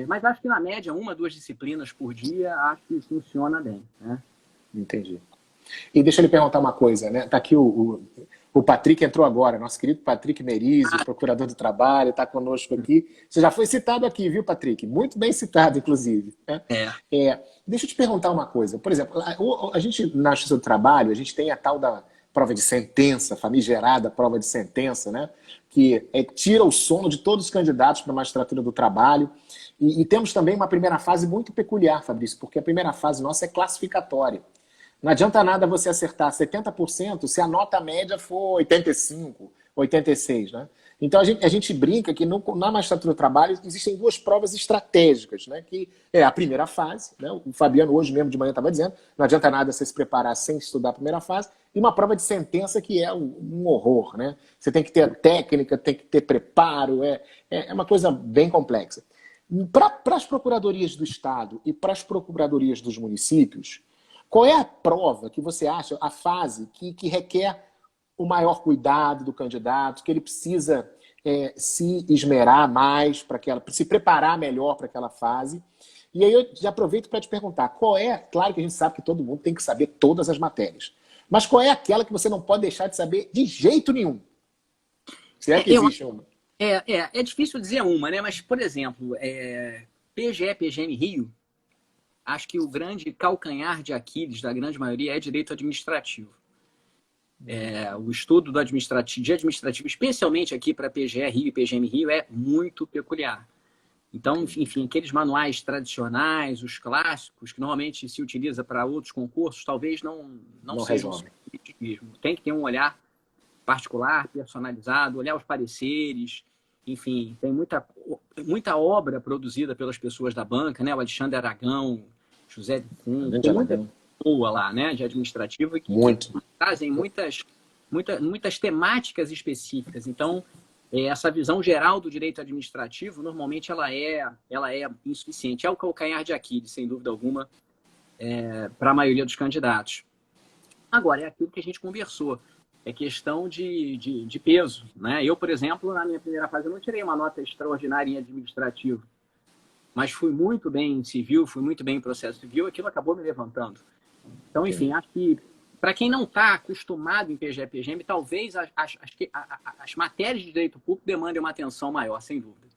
Mas acho que, na média, 1, 2 disciplinas por dia, acho que funciona bem, né? Entendi. E deixa eu lhe perguntar uma coisa, né? Tá aqui o Patrick entrou agora, nosso querido Patrick Merizzi, procurador do trabalho, está conosco aqui. Você já foi citado aqui, viu, Patrick? Muito bem citado, inclusive. Né? Deixa eu te perguntar uma coisa. Por exemplo, a gente, na Justiça do Trabalho, a gente tem a tal da prova de sentença, famigerada prova de sentença, né? Que tira o sono de todos os candidatos para a magistratura do trabalho. E temos também uma primeira fase muito peculiar, Fabrício, porque a primeira fase nossa é classificatória. Não adianta nada você acertar 70% se a nota média for 85, 86, né? Então a gente brinca que na magistratura do trabalho existem 2 provas estratégicas, né? Que é a primeira fase, né? O Fabiano hoje mesmo de manhã estava dizendo, não adianta nada você se preparar sem estudar a primeira fase, e uma prova de sentença que é um horror, né? Você tem que ter técnica, tem que ter preparo, é uma coisa bem complexa. Para as procuradorias do Estado e para as procuradorias dos municípios, qual é a prova que você acha, a fase que requer o maior cuidado do candidato, que ele precisa se esmerar mais, se preparar melhor para aquela fase? E aí eu já aproveito para te perguntar, claro que a gente sabe que todo mundo tem que saber todas as matérias, mas qual é aquela que você não pode deixar de saber de jeito nenhum? Se é que existe uma. É difícil dizer uma, né? Mas, por exemplo, PGE, PGM Rio, acho que o grande calcanhar de Aquiles da grande maioria é direito administrativo. O estudo de administrativo, especialmente aqui para PGE Rio e PGM Rio, é muito peculiar. Então, enfim, aqueles manuais tradicionais, os clássicos, que normalmente se utiliza para outros concursos, talvez não sejam suficientes. Tem que ter um olhar particular, personalizado, olhar os pareceres. Enfim, tem muita obra produzida pelas pessoas da banca, né? O Alexandre Aragão, José de Fundo, tem muita pessoa lá, né, de administrativo, que trazem muitas temáticas específicas. Então, essa visão geral do direito administrativo, normalmente, ela é insuficiente. É o calcanhar de Aquiles, sem dúvida alguma, para a maioria dos candidatos. Agora, é aquilo que a gente conversou. É questão de peso, né? Eu, por exemplo, na minha primeira fase, eu não tirei uma nota extraordinária em administrativo, mas fui muito bem em civil, fui muito bem em processo civil, aquilo acabou me levantando. Então, enfim, acho que para quem não está acostumado em PGE e PGM, talvez as matérias de direito público demandem uma atenção maior, sem dúvida.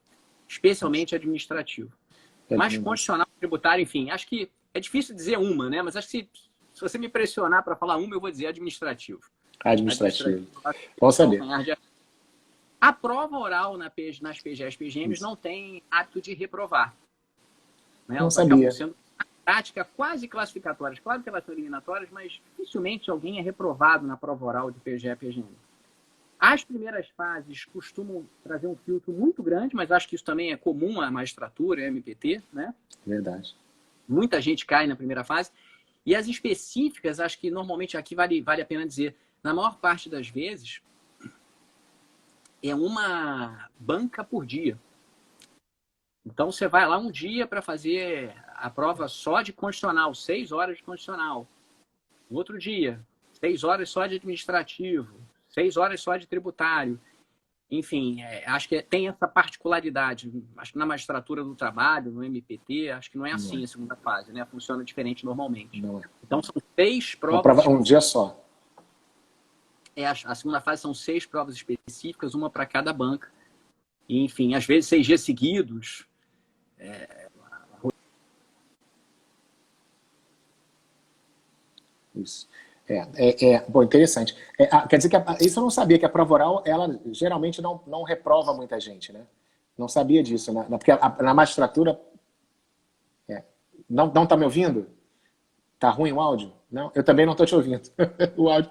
Especialmente administrativo. Mas constitucional, tributário, enfim, acho que é difícil dizer uma, né? Mas acho que se você me pressionar para falar uma, eu vou dizer administrativo. Administrativo. Posso saber. A prova oral nas PGEs e PGMs não tem hábito de reprovar. Né? Não sabia. Sendo prática quase classificatórias. Claro que elas são eliminatórias, mas dificilmente alguém é reprovado na prova oral de PGE e PGM. As primeiras fases costumam trazer um filtro muito grande, mas acho que isso também é comum à magistratura, à MPT, né? Verdade. muita gente cai na primeira fase. E as específicas, acho que normalmente aqui vale a pena dizer, na maior parte das vezes, é uma banca por dia. Então, você vai lá um dia para fazer a prova só de constitucional, 6 horas de constitucional. No outro dia, 6 horas só de administrativo, 6 horas só de tributário. Enfim, acho que tem essa particularidade. Acho que na magistratura do trabalho, no MPT, acho que não é assim a segunda fase, né? Funciona diferente normalmente. Não é. Então, são 6 provas. Uma prova, um dia só. A segunda fase são 6 provas específicas, uma para cada banca. E, enfim, às vezes 6 dias seguidos. Isso. Bom, interessante. Quer dizer que isso eu não sabia, que a prova oral, ela geralmente não reprova muita gente, né? Não sabia disso, né? Porque na magistratura... Não tá me ouvindo? Tá ruim o áudio? Não? Eu também não tô te ouvindo. O áudio...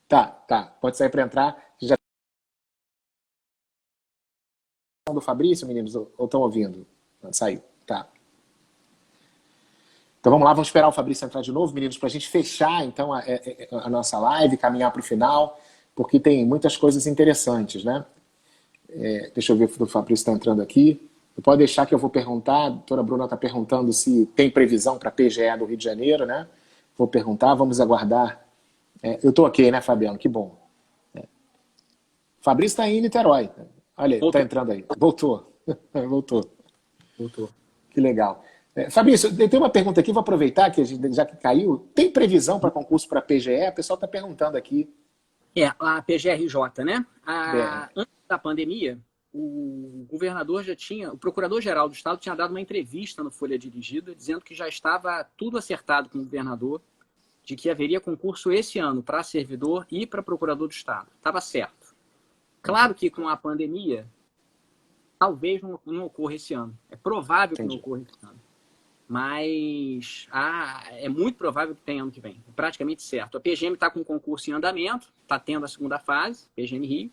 Tá. Pode sair para entrar. Já... do Fabrício, meninos, ou estão ouvindo? Saiu. Tá. Então vamos lá, vamos esperar o Fabrício entrar de novo, meninos, para a gente fechar então a nossa live, caminhar para o final, porque tem muitas coisas interessantes, né? Deixa eu ver se o Fabrício está entrando aqui. Pode deixar que eu vou perguntar. A doutora Bruna está perguntando se tem previsão para a PGE do Rio de Janeiro, né? Vou perguntar, vamos aguardar. Eu estou ok, né, Fabiano? Que bom. Fabrício está em Niterói. Olha aí, está entrando aí. Voltou. Que legal. Fabrício, tem uma pergunta aqui, vou aproveitar, que já que caiu. Tem previsão para concurso para a PGE? O pessoal está perguntando aqui. A PGRJ, né? Antes da pandemia, o governador o procurador-geral do Estado tinha dado uma entrevista no Folha Dirigida, dizendo que já estava tudo acertado com o governador, de que haveria concurso esse ano para servidor e para procurador do Estado. Estava certo. Claro que com a pandemia, talvez não ocorra esse ano. É provável que não ocorra esse ano. Mas é muito provável que tenha ano que vem. É praticamente certo. A PGM está com um concurso em andamento, está tendo a segunda fase, PGM Rio.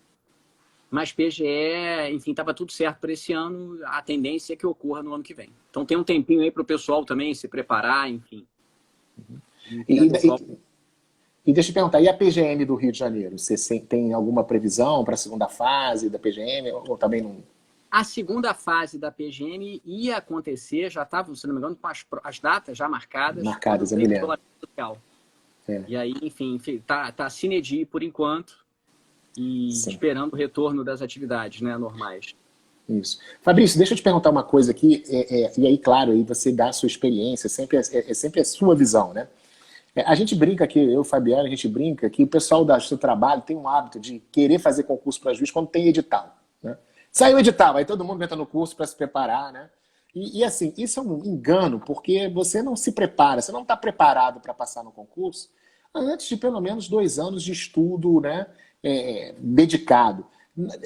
Mas PGE, enfim, estava tudo certo para esse ano. A tendência é que ocorra no ano que vem. Então tem um tempinho aí para o pessoal também se preparar, enfim. E deixa eu perguntar, e a PGM do Rio de Janeiro? Você tem alguma previsão para a segunda fase da PGM ou também não? A segunda fase da PGM ia acontecer, já estava, se não me engano, com as datas já marcadas. Marcadas, eu me lembro. E aí, enfim, tá sine die por enquanto e esperando o retorno das atividades, né, normais. Isso. Fabrício, deixa eu te perguntar uma coisa aqui, e aí, claro, aí você dá a sua experiência, sempre a sua visão, né? A gente brinca aqui, eu e o Fabiano, a gente brinca que o pessoal do seu trabalho tem um hábito de querer fazer concurso para juiz quando tem edital, né? Saiu edital, aí todo mundo entra no curso para se preparar, né? E assim, isso é um engano, porque você não se prepara, você não está preparado para passar no concurso antes de pelo menos 2 anos de estudo, né, dedicado.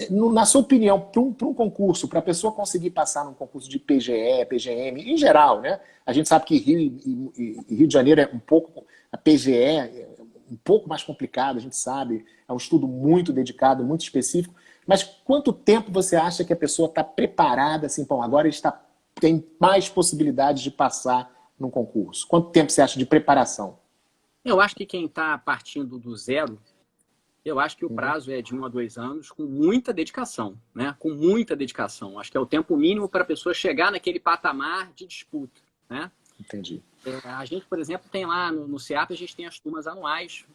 Na sua opinião, para um concurso, para a pessoa conseguir passar num concurso de PGE, PGM, em geral, né? A gente sabe que Rio de Janeiro é um pouco, a PGE é um pouco mais complicado, a gente sabe, é um estudo muito dedicado, muito específico, mas quanto tempo você acha que a pessoa está preparada, assim, bom, agora tem mais possibilidades de passar num concurso? Quanto tempo você acha de preparação? Eu acho que quem está partindo do zero, eu acho que o prazo é de 1 a 2 anos, com muita dedicação, né? Com muita dedicação. Acho que é o tempo mínimo para a pessoa chegar naquele patamar de disputa, né? Entendi. A gente, por exemplo, tem lá no CEAP, a gente tem as turmas anuais,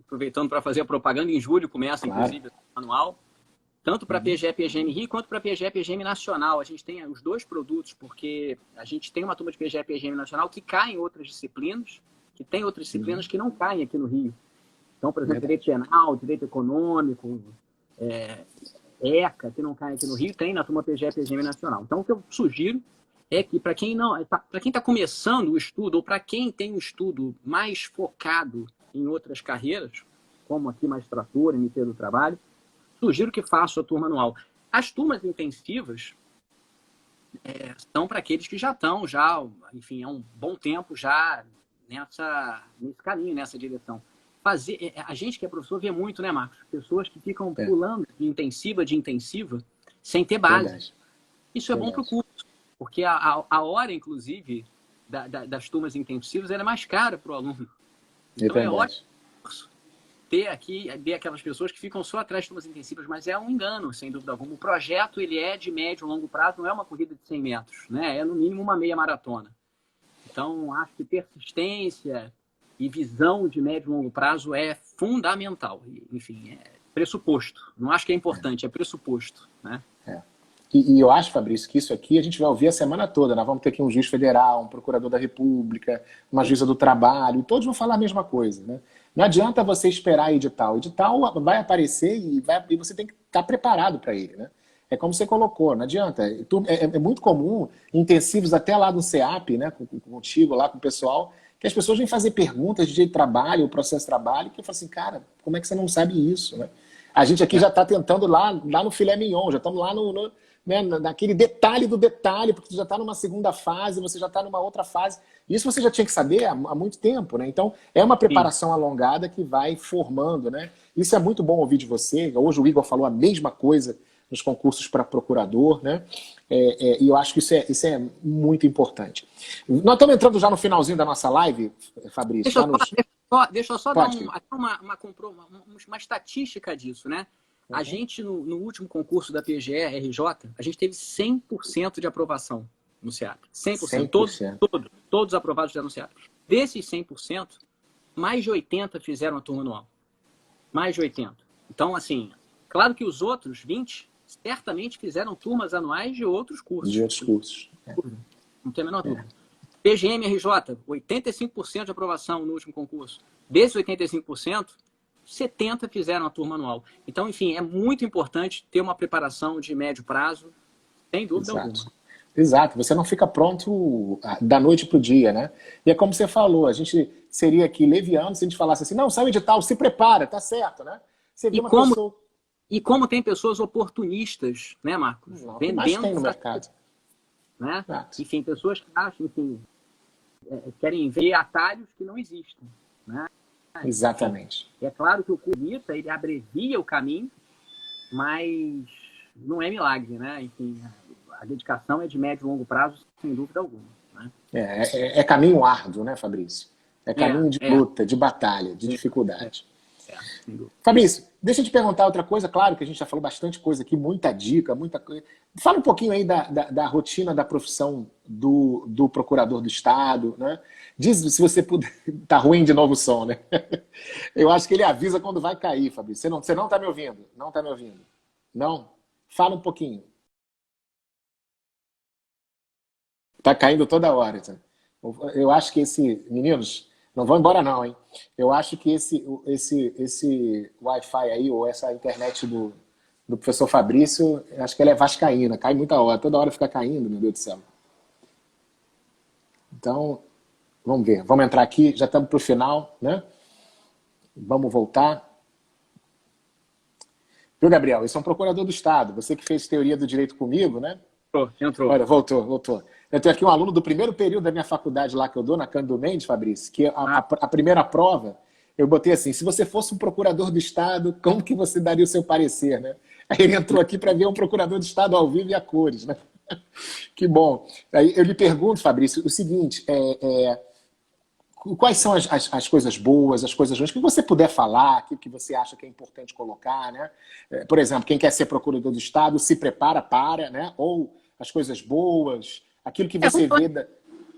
aproveitando para fazer a propaganda, em julho começa, inclusive, a anual, tanto para PGE, PGM Rio, quanto para PGE, PGM Nacional. A gente tem os 2 produtos, porque a gente tem uma turma de PGE, PGM Nacional que cai em outras disciplinas, que tem outras disciplinas que não caem aqui no Rio. Então, por exemplo, direito penal, direito econômico, ECA, que não cai aqui no Rio, tem na turma PGE, PGM Nacional. Então, o que eu sugiro é que para quem está começando o estudo, ou para quem tem um estudo mais focado em outras carreiras, como aqui magistratura, MP do Trabalho, sugiro que faça a turma anual. As turmas intensivas são para aqueles que já estão, enfim, há um bom tempo já nesse caminho, nessa direção. A gente que é professor vê muito, né, Marcos? Pessoas que ficam pulando de intensiva, sem ter base. Verdade. Isso é bom para o curso, porque a hora, inclusive, das turmas intensivas, ela é mais cara para o aluno. Então é ótimo ter aquelas pessoas que ficam só atrás de turmas intensivas, mas é um engano, sem dúvida alguma. O projeto ele é de médio e longo prazo, não é uma corrida de 100 metros, né? É no mínimo uma meia maratona. Então, acho que persistência e visão de médio e longo prazo é fundamental. Enfim, é pressuposto. Não acho que é importante, é pressuposto, né? E eu acho, Fabrício, que isso aqui a gente vai ouvir a semana toda. Nós vamos ter aqui um juiz federal, um procurador da República, uma juíza do trabalho, e todos vão falar a mesma coisa, né? Não adianta você esperar edital. Edital vai aparecer e você tem que estar preparado para ele, né? É como você colocou, não adianta. É muito comum, intensivos até lá no CEAP, né, contigo, lá com o pessoal, que as pessoas vêm fazer perguntas de trabalho, o processo de trabalho, que eu falo assim, cara, como é que você não sabe isso, né? A gente aqui já está tentando lá no filé mignon, já estamos lá né, naquele detalhe do detalhe, porque você já está numa segunda fase, você já está numa outra fase. Isso você já tinha que saber há muito tempo, né? Então, é uma preparação alongada que vai formando, né? Isso é muito bom ouvir de você. Hoje o Igor falou a mesma coisa nos concursos para procurador, né? E eu acho que isso é muito importante. Nós estamos entrando já no finalzinho da nossa live, Fabrício. Deixa eu só dar uma estatística disso, né? A gente, no último concurso da PGE-RJ, a gente teve 100% de aprovação no SEAP. 100%. Todos aprovados já no SEAP. Desses 100%, mais de 80 fizeram a turma anual. Mais de 80. Então, assim, claro que os outros 20 certamente fizeram turmas anuais de outros cursos. De outros cursos. Não tem a menor dúvida. PGM-RJ, 85% de aprovação no último concurso. Desses 85%, 70 fizeram a turma anual. Então, enfim, é muito importante ter uma preparação de médio prazo, sem dúvida alguma. Exato, você não fica pronto da noite para o dia, né? E é como você falou, a gente seria aqui leviano se a gente falasse assim, não, sai o edital, se prepara, tá certo, né? Você vê pessoa... E como tem pessoas oportunistas, né, Marcos? Não, vendendo, mais tem no mercado. Né? Enfim, pessoas que acham que querem ver atalhos que não existem, né? Exatamente. É claro que o currita, ele abrevia o caminho, mas não é milagre, né? Enfim, a dedicação é de médio e longo prazo, sem dúvida alguma. Né? É caminho árduo, né, Fabrício? É caminho de luta, de batalha, de dificuldade. Sem dúvida. Fabrício, deixa eu te perguntar outra coisa. Claro que a gente já falou bastante coisa aqui, muita dica, muita coisa. Fala um pouquinho aí da rotina da profissão do procurador do Estado, né? Diz se você puder. Tá ruim de novo o som, né? Eu acho que ele avisa quando vai cair, Fabrício. Você não tá me ouvindo? Não tá me ouvindo? Não? Fala um pouquinho. Tá caindo toda hora. Eu acho que meninos, não vão embora não, hein? Eu acho que esse Wi-Fi aí, ou essa internet do professor Fabrício, acho que ela é vascaína, cai muita hora, toda hora fica caindo, meu Deus do céu. Então, vamos ver, vamos entrar aqui, já estamos para o final, né? Vamos voltar. Viu, Gabriel? Esse é um procurador do Estado, você que fez teoria do direito comigo, né? Entrou. Olha, voltou. Eu tenho aqui um aluno do primeiro período da minha faculdade lá que eu dou, na Cândido Mendes, Fabrício, que a primeira prova, eu botei assim, se você fosse um procurador do Estado, como que você daria o seu parecer, né? Aí ele entrou aqui para ver um procurador do Estado ao vivo e a cores, né? Que bom. Aí eu lhe pergunto, Fabrício, o seguinte, quais são as coisas boas, as coisas ruins, que você puder falar, que você acha que é importante colocar, né? Por exemplo, quem quer ser procurador do Estado se prepara para, né? Ou as coisas boas, aquilo que você vê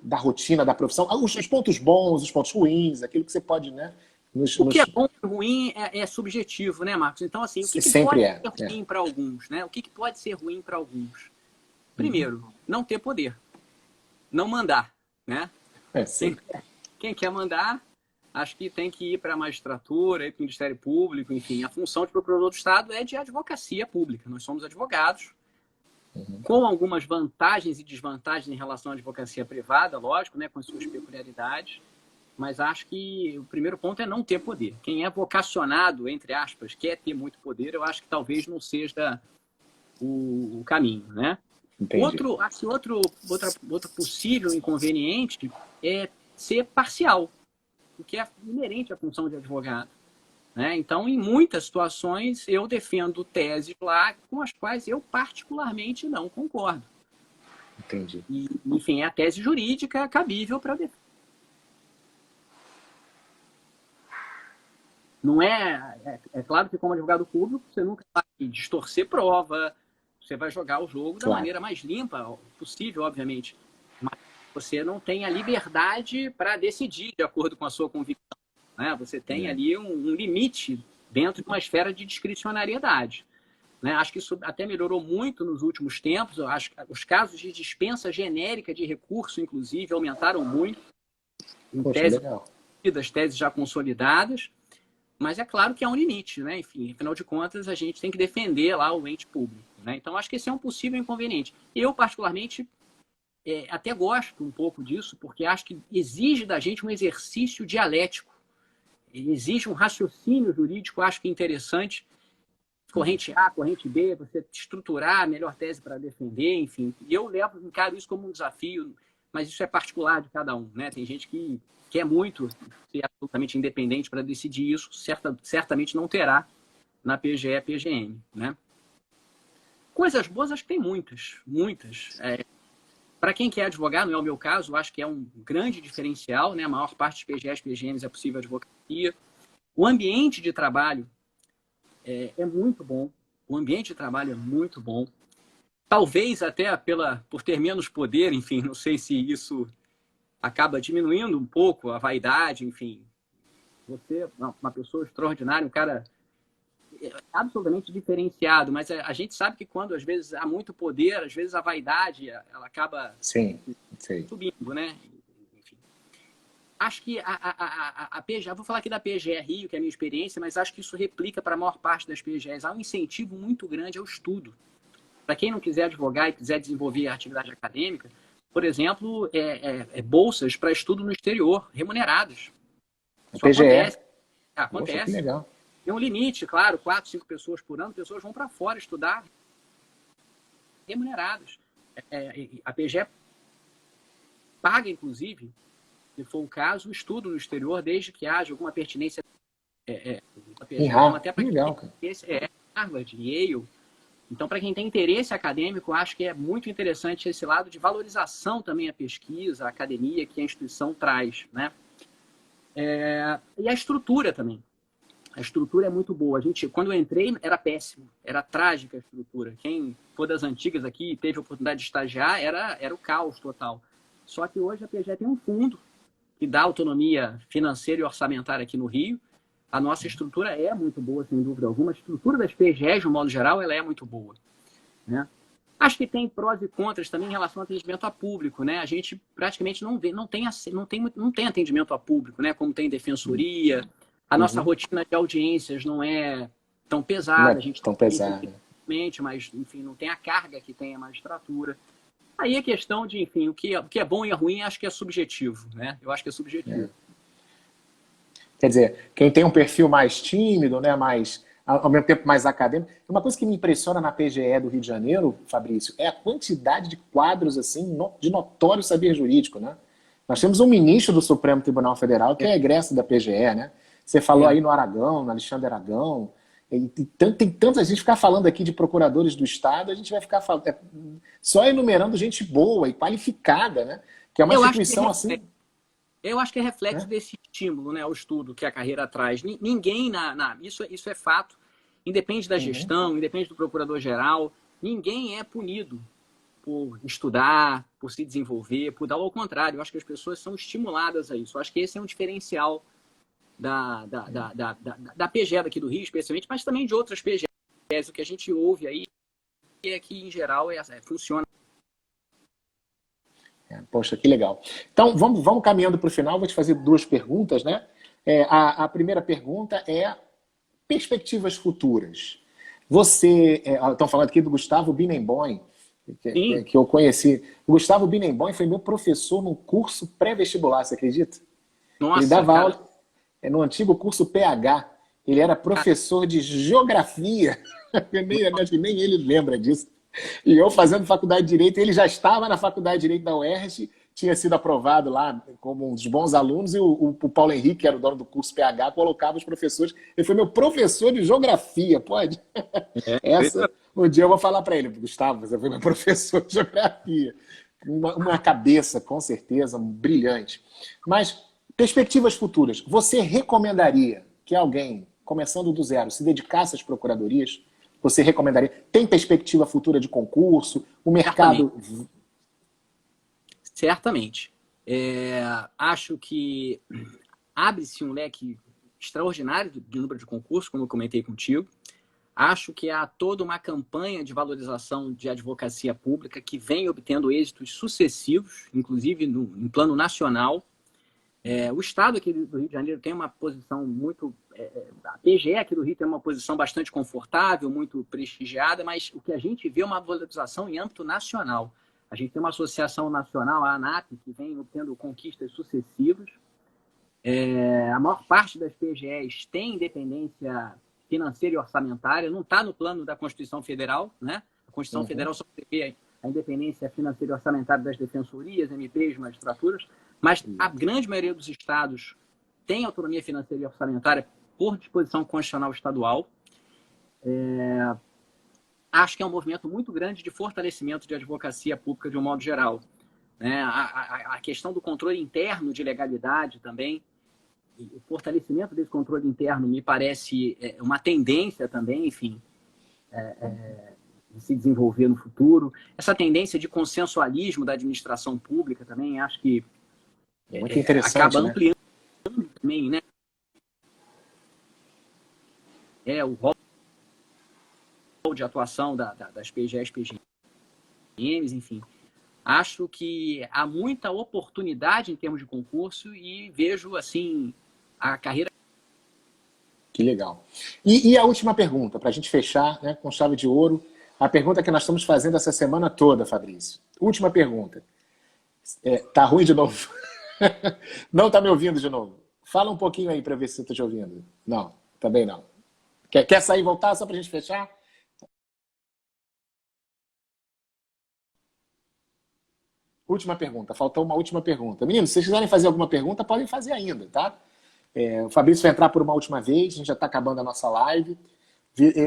da rotina, da profissão, os pontos bons, os pontos ruins, aquilo que você pode, né? O que é bom e ruim é subjetivo, né, Marcos? Então, assim, o que pode ser ruim para alguns, né? O que pode ser ruim para alguns? Primeiro, não ter poder. Não mandar, né? Quem quer mandar, acho que tem que ir para a magistratura, ir para o Ministério Público, enfim. A função de procurador do Estado é de advocacia pública. Nós somos advogados, com algumas vantagens e desvantagens em relação à advocacia privada, lógico, né, com as suas peculiaridades, mas acho que o primeiro ponto é não ter poder. Quem é vocacionado, entre aspas, quer ter muito poder, eu acho que talvez não seja o caminho, né? Outro possível inconveniente é ser parcial, o que é inerente à função de advogado. Né? Então, em muitas situações, eu defendo teses lá com as quais eu particularmente não concordo. Entendi. E, enfim, é a tese jurídica cabível para defesa. Não é claro que como advogado público você nunca vai distorcer prova, você vai jogar o jogo da maneira mais limpa possível, obviamente. Mas você não tem a liberdade para decidir de acordo com a sua convicção, né? Você tem ali um limite dentro de uma esfera de discricionariedade, né? Acho que isso até melhorou muito nos últimos tempos. Eu acho que os casos de dispensa genérica de recurso, inclusive, aumentaram muito. Em tese, das teses já consolidadas. Mas é claro que há um limite, né? Enfim, afinal de contas, a gente tem que defender lá o ente público, né? Então, acho que esse é um possível inconveniente. Eu, particularmente, até gosto um pouco disso, porque acho que exige da gente um exercício dialético. Exige um raciocínio jurídico, acho que interessante. Corrente A, corrente B, você estruturar a melhor tese para defender, enfim. E eu encaro isso como um desafio, mas isso é particular de cada um, né? Tem gente que quer muito ser absolutamente independente para decidir isso, certamente não terá na PGE e PGM, né? Coisas boas, acho que tem muitas, muitas. Para quem quer advogar, não é o meu caso, eu acho que é um grande diferencial, né? A maior parte dos PGEs e PGMs é possível advocacia. O ambiente de trabalho é muito bom. O ambiente de trabalho é muito bom. Talvez até por ter menos poder, enfim, não sei se isso acaba diminuindo um pouco a vaidade, enfim. Você é uma pessoa extraordinária, um cara absolutamente diferenciado, mas a gente sabe que quando, às vezes, há muito poder, às vezes a vaidade, ela acaba subindo, né? Enfim. Acho que a PGE, vou falar aqui da PGE Rio, que é a minha experiência, mas acho que isso replica para a maior parte das PGEs. Há um incentivo muito grande ao estudo. Para quem não quiser advogar e quiser desenvolver a atividade acadêmica, por exemplo, bolsas para estudo no exterior, remuneradas. Isso PGE. Acontece. Poxa, que legal. Tem um limite, claro, 4, 5 pessoas por ano, pessoas vão para fora estudar remuneradas. A PGE paga, inclusive, se for o caso, o estudo no exterior, desde que haja alguma pertinência. Até para legal, Harvard, Yale. Então, para quem tem interesse acadêmico, acho que é muito interessante esse lado de valorização também à pesquisa, à academia que a instituição traz, né? E a estrutura também. A estrutura é muito boa. Quando eu entrei, era péssimo. Era trágica a estrutura. Quem for das antigas aqui e teve a oportunidade de estagiar, era o caos total. Só que hoje a PGE tem um fundo que dá autonomia financeira e orçamentária aqui no Rio. A nossa estrutura é muito boa, sem dúvida alguma. A estrutura das PGEs, de um modo geral, ela é muito boa, né? Acho que tem prós e contras também em relação ao atendimento a público, né? A gente praticamente não tem atendimento a público, né? Como tem defensoria. A nossa rotina de audiências não é tão pesada. Não é tão pesada. Mas, enfim, não tem a carga que tem a magistratura. Aí a questão de, enfim, o que é bom e é ruim, acho que é subjetivo, né? Eu acho que é subjetivo. Quer dizer, quem tem um perfil mais tímido, né, ao mesmo tempo mais acadêmico. Uma coisa que me impressiona na PGE do Rio de Janeiro, Fabrício, é a quantidade de quadros assim, de notório saber jurídico, né? Nós temos um ministro do Supremo Tribunal Federal que é egresso da PGE, né? Você falou aí no Aragão, no Alexandre Aragão. Tem tanta gente ficar falando aqui de procuradores do Estado, a gente vai ficar falando, só enumerando gente boa e qualificada, né? Que é uma instituição assim. Eu acho que é reflexo desse estímulo, né, ao estudo que a carreira traz. Ninguém isso é fato, independe da gestão, independe do procurador-geral, ninguém é punido por estudar, por se desenvolver, por dar ao contrário. Eu acho que as pessoas são estimuladas a isso. Eu acho que esse é um diferencial da PGE daqui do Rio, especialmente, mas também de outras PGEs. O que a gente ouve aí é que, em geral, funciona. Poxa, que legal. Então, vamos caminhando para o final. Vou te fazer 2 perguntas, né? A primeira pergunta é perspectivas futuras. Estão falando aqui do Gustavo Binemboim, que eu conheci. O Gustavo Binemboim foi meu professor num curso pré-vestibular, você acredita? Nossa, ele dava aula no antigo curso PH. Ele era professor de geografia. Acho que nem ele lembra disso. E eu fazendo faculdade de Direito, ele já estava na faculdade de Direito da UERJ, tinha sido aprovado lá como um dos bons alunos, e o Paulo Henrique, que era o dono do curso PH, colocava os professores. Ele foi meu professor de geografia, pode? Um dia eu vou falar para ele, Gustavo, você foi meu professor de geografia. uma cabeça, com certeza, brilhante. Mas, perspectivas futuras. Você recomendaria que alguém, começando do zero, se dedicasse às procuradorias? Você recomendaria? Tem perspectiva futura de concurso? O mercado... Certamente. Acho que abre-se um leque extraordinário de número de concursos, como eu comentei contigo. Acho que há toda uma campanha de valorização de advocacia pública que vem obtendo êxitos sucessivos, inclusive em plano nacional. O Estado aqui do Rio de Janeiro tem uma posição muito... a PGE aqui do Rio tem uma posição bastante confortável, muito prestigiada, mas o que a gente vê é uma valorização em âmbito nacional. A gente tem uma associação nacional, a ANAP, que vem obtendo conquistas sucessivas. A maior parte das PGEs tem independência financeira e orçamentária, não está no plano da Constituição Federal, né? A Constituição Federal só prevê a independência financeira e orçamentária das defensorias, MPs, magistraturas, mas a grande maioria dos estados tem autonomia financeira e orçamentária por disposição constitucional estadual. Acho que é um movimento muito grande de fortalecimento de advocacia pública de um modo geral, né? A questão do controle interno de legalidade também, o fortalecimento desse controle interno me parece uma tendência também, enfim, de se desenvolver no futuro. Essa tendência de consensualismo da administração pública também, acho que muito interessante, acaba né? ampliando também, né? O rol de atuação das PGEs, PGMs, enfim. Acho que há muita oportunidade em termos de concurso e vejo, assim, a carreira... Que legal. E a última pergunta, para a gente fechar, né, com chave de ouro, a pergunta que nós estamos fazendo essa semana toda, Fabrício. Última pergunta. Tá ruim de novo? Não tá me ouvindo de novo? Fala um pouquinho aí para ver se eu tô te ouvindo. Não, também não. Quer sair e voltar só para a gente fechar? Última pergunta, faltou uma última pergunta. Meninos, se vocês quiserem fazer alguma pergunta, podem fazer ainda, tá? O Fabrício vai entrar por uma última vez, a gente já está acabando a nossa live.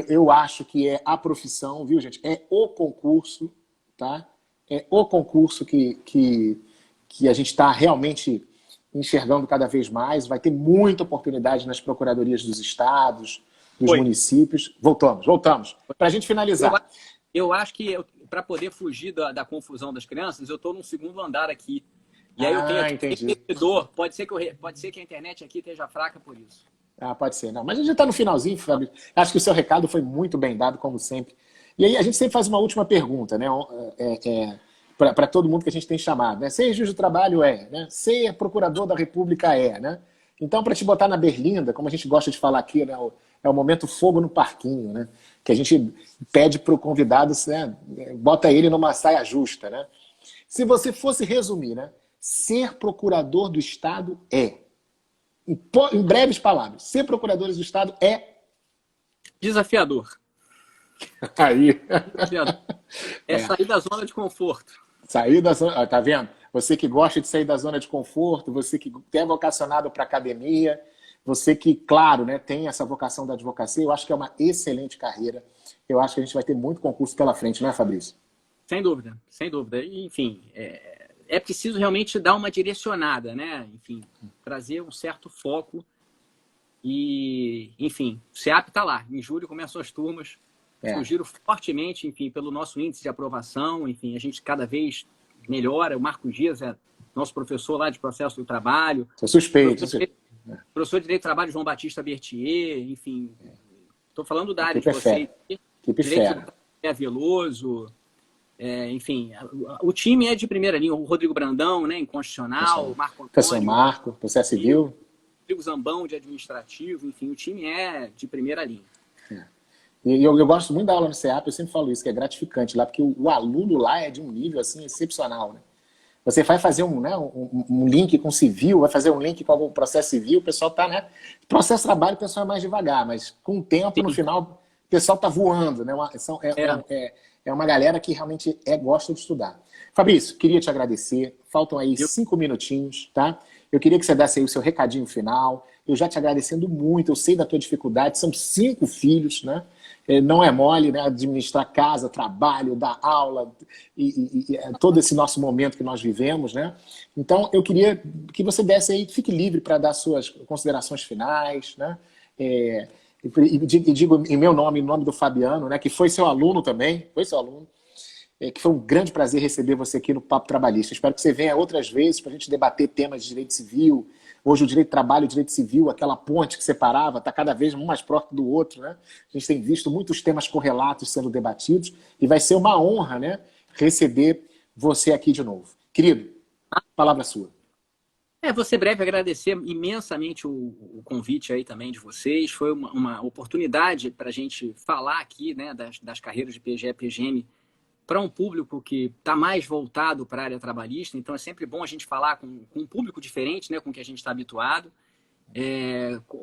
Eu acho que é a profissão, viu, gente? É o concurso, tá? É o concurso que a gente está realmente enxergando cada vez mais. Vai ter muita oportunidade nas procuradorias dos estados, dos municípios. Voltamos. Para a gente finalizar. Eu acho que para poder fugir da confusão das crianças, eu estou no segundo andar aqui. E aí eu tenho aqui pode ser que a internet aqui esteja fraca por isso. Pode ser. Não, mas a gente está no finalzinho, Fábio. Acho que o seu recado foi muito bem dado, como sempre. E aí a gente sempre faz uma última pergunta, né? Para todo mundo que a gente tem chamado, né? Ser juiz do trabalho né? Ser procurador da República né? Então, para te botar na berlinda, como a gente gosta de falar aqui, né? É o momento fogo no parquinho, né? Que a gente pede para o convidado, né? Bota ele numa saia justa, né? Se você fosse resumir, né? Ser procurador do Estado em breves palavras, ser procurador do Estado desafiador. Aí. Desafiador. Sair da zona de conforto. Sair da zona... Tá vendo? Você que gosta de sair da zona de conforto, você que é vocacionado para academia, você que, claro, né, tem essa vocação da advocacia, eu acho que é uma excelente carreira. Eu acho que a gente vai ter muito concurso pela frente, não é, Fabrício? Sem dúvida, sem dúvida. E, enfim, é preciso realmente dar uma direcionada, né? Enfim, trazer um certo foco e, enfim, o SEAP está lá. Em julho começam as turmas. Sugiro fortemente, enfim, pelo nosso índice de aprovação, enfim, a gente cada vez melhora. O Marcos Dias é nosso professor lá de processo do trabalho. Sou suspeito. Professor de Direito do Trabalho, João Batista Berthier, enfim. Estou falando da área de vocês. Direito do Veloso. Enfim, o time é de primeira linha. O Rodrigo Brandão, né, em Constitucional. Professor Marco, processo civil. Rodrigo Zambão, de Administrativo. Enfim, o time é de primeira linha. E eu gosto muito da aula no CEAP, eu sempre falo isso, que é gratificante lá, porque o aluno lá é de um nível assim, excepcional, né? Você vai fazer um link com civil, vai fazer um link com algum processo civil, o pessoal está, né? Processo de trabalho, o pessoal é mais devagar, mas com o tempo, no final, o pessoal está voando, né? É uma galera que realmente gosta de estudar. Fabrício, queria te agradecer. Faltam aí 5 minutinhos, tá? Eu queria que você desse aí o seu recadinho final. Eu já te agradecendo muito, eu sei da tua dificuldade, são 5 filhos, né? não é mole, né? Administrar casa, trabalho, dar aula todo esse nosso momento que nós vivemos, né? Então, eu queria que você desse aí, fique livre para dar suas considerações finais, né? E digo em meu nome, em nome do Fabiano, né? Que foi seu aluno também, foi seu aluno. Que foi um grande prazer receber você aqui no Papo Trabalhista. Espero que você venha outras vezes para a gente debater temas de direito civil. Hoje o direito do trabalho e o direito civil, aquela ponte que separava, está cada vez um mais próximo do outro, né? A gente tem visto muitos temas correlatos sendo debatidos e vai ser uma honra, né, receber você aqui de novo. Querido, palavra sua. Vou ser breve, agradecer imensamente o convite aí também de vocês. Foi uma oportunidade para a gente falar aqui, né, das carreiras de PGE e PGM para um público que está mais voltado para a área trabalhista. Então, é sempre bom a gente falar com um público diferente, né, com o que a gente está habituado.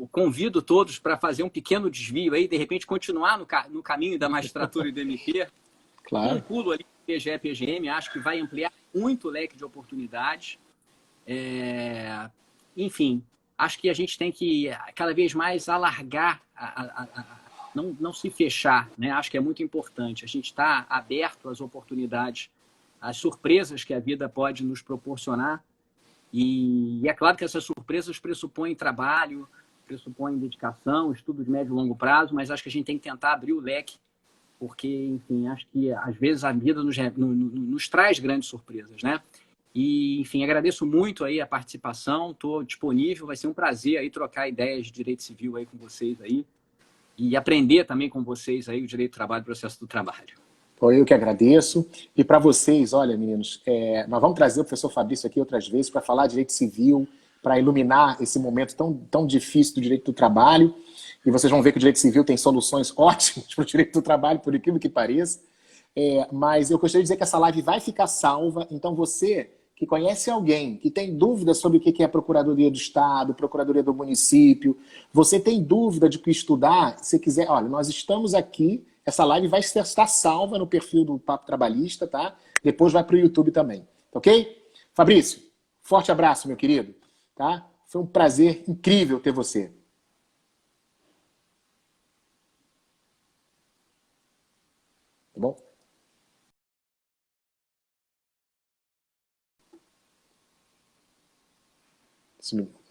Convido todos para fazer um pequeno desvio aí, de repente continuar no caminho da magistratura e do MP. Claro. Um pulo ali no PGE, PGM, acho que vai ampliar muito o leque de oportunidades. Enfim, acho que a gente tem que cada vez mais alargar, não se fechar, né? Acho que é muito importante. A gente está aberto às oportunidades, às surpresas que a vida pode nos proporcionar. E é claro que essas surpresas pressupõem trabalho, pressupõem dedicação, estudo de médio e longo prazo, mas acho que a gente tem que tentar abrir o leque, porque, enfim, acho que às vezes a vida nos traz grandes surpresas, né? E, enfim, agradeço muito aí a participação, estou disponível, vai ser um prazer aí trocar ideias de direito civil aí com vocês aí e aprender também com vocês aí o direito do trabalho, o processo do trabalho. Eu que agradeço. E para vocês, olha, meninos, nós vamos trazer o professor Fabrício aqui outras vezes para falar de direito civil, para iluminar esse momento tão difícil do direito do trabalho. E vocês vão ver que o direito civil tem soluções ótimas para o direito do trabalho, por incrível que pareça. Mas eu gostaria de dizer que essa live vai ficar salva, então você que conhece alguém que tem dúvida sobre o que é a Procuradoria do Estado, Procuradoria do Município, você tem dúvida de o que estudar, se quiser, olha, nós estamos aqui, essa live vai estar salva no perfil do Papo Trabalhista, tá? Depois vai para o YouTube também, ok? Fabrício, forte abraço, meu querido, tá? Foi um prazer incrível ter você. Tá bom? Esse minuto.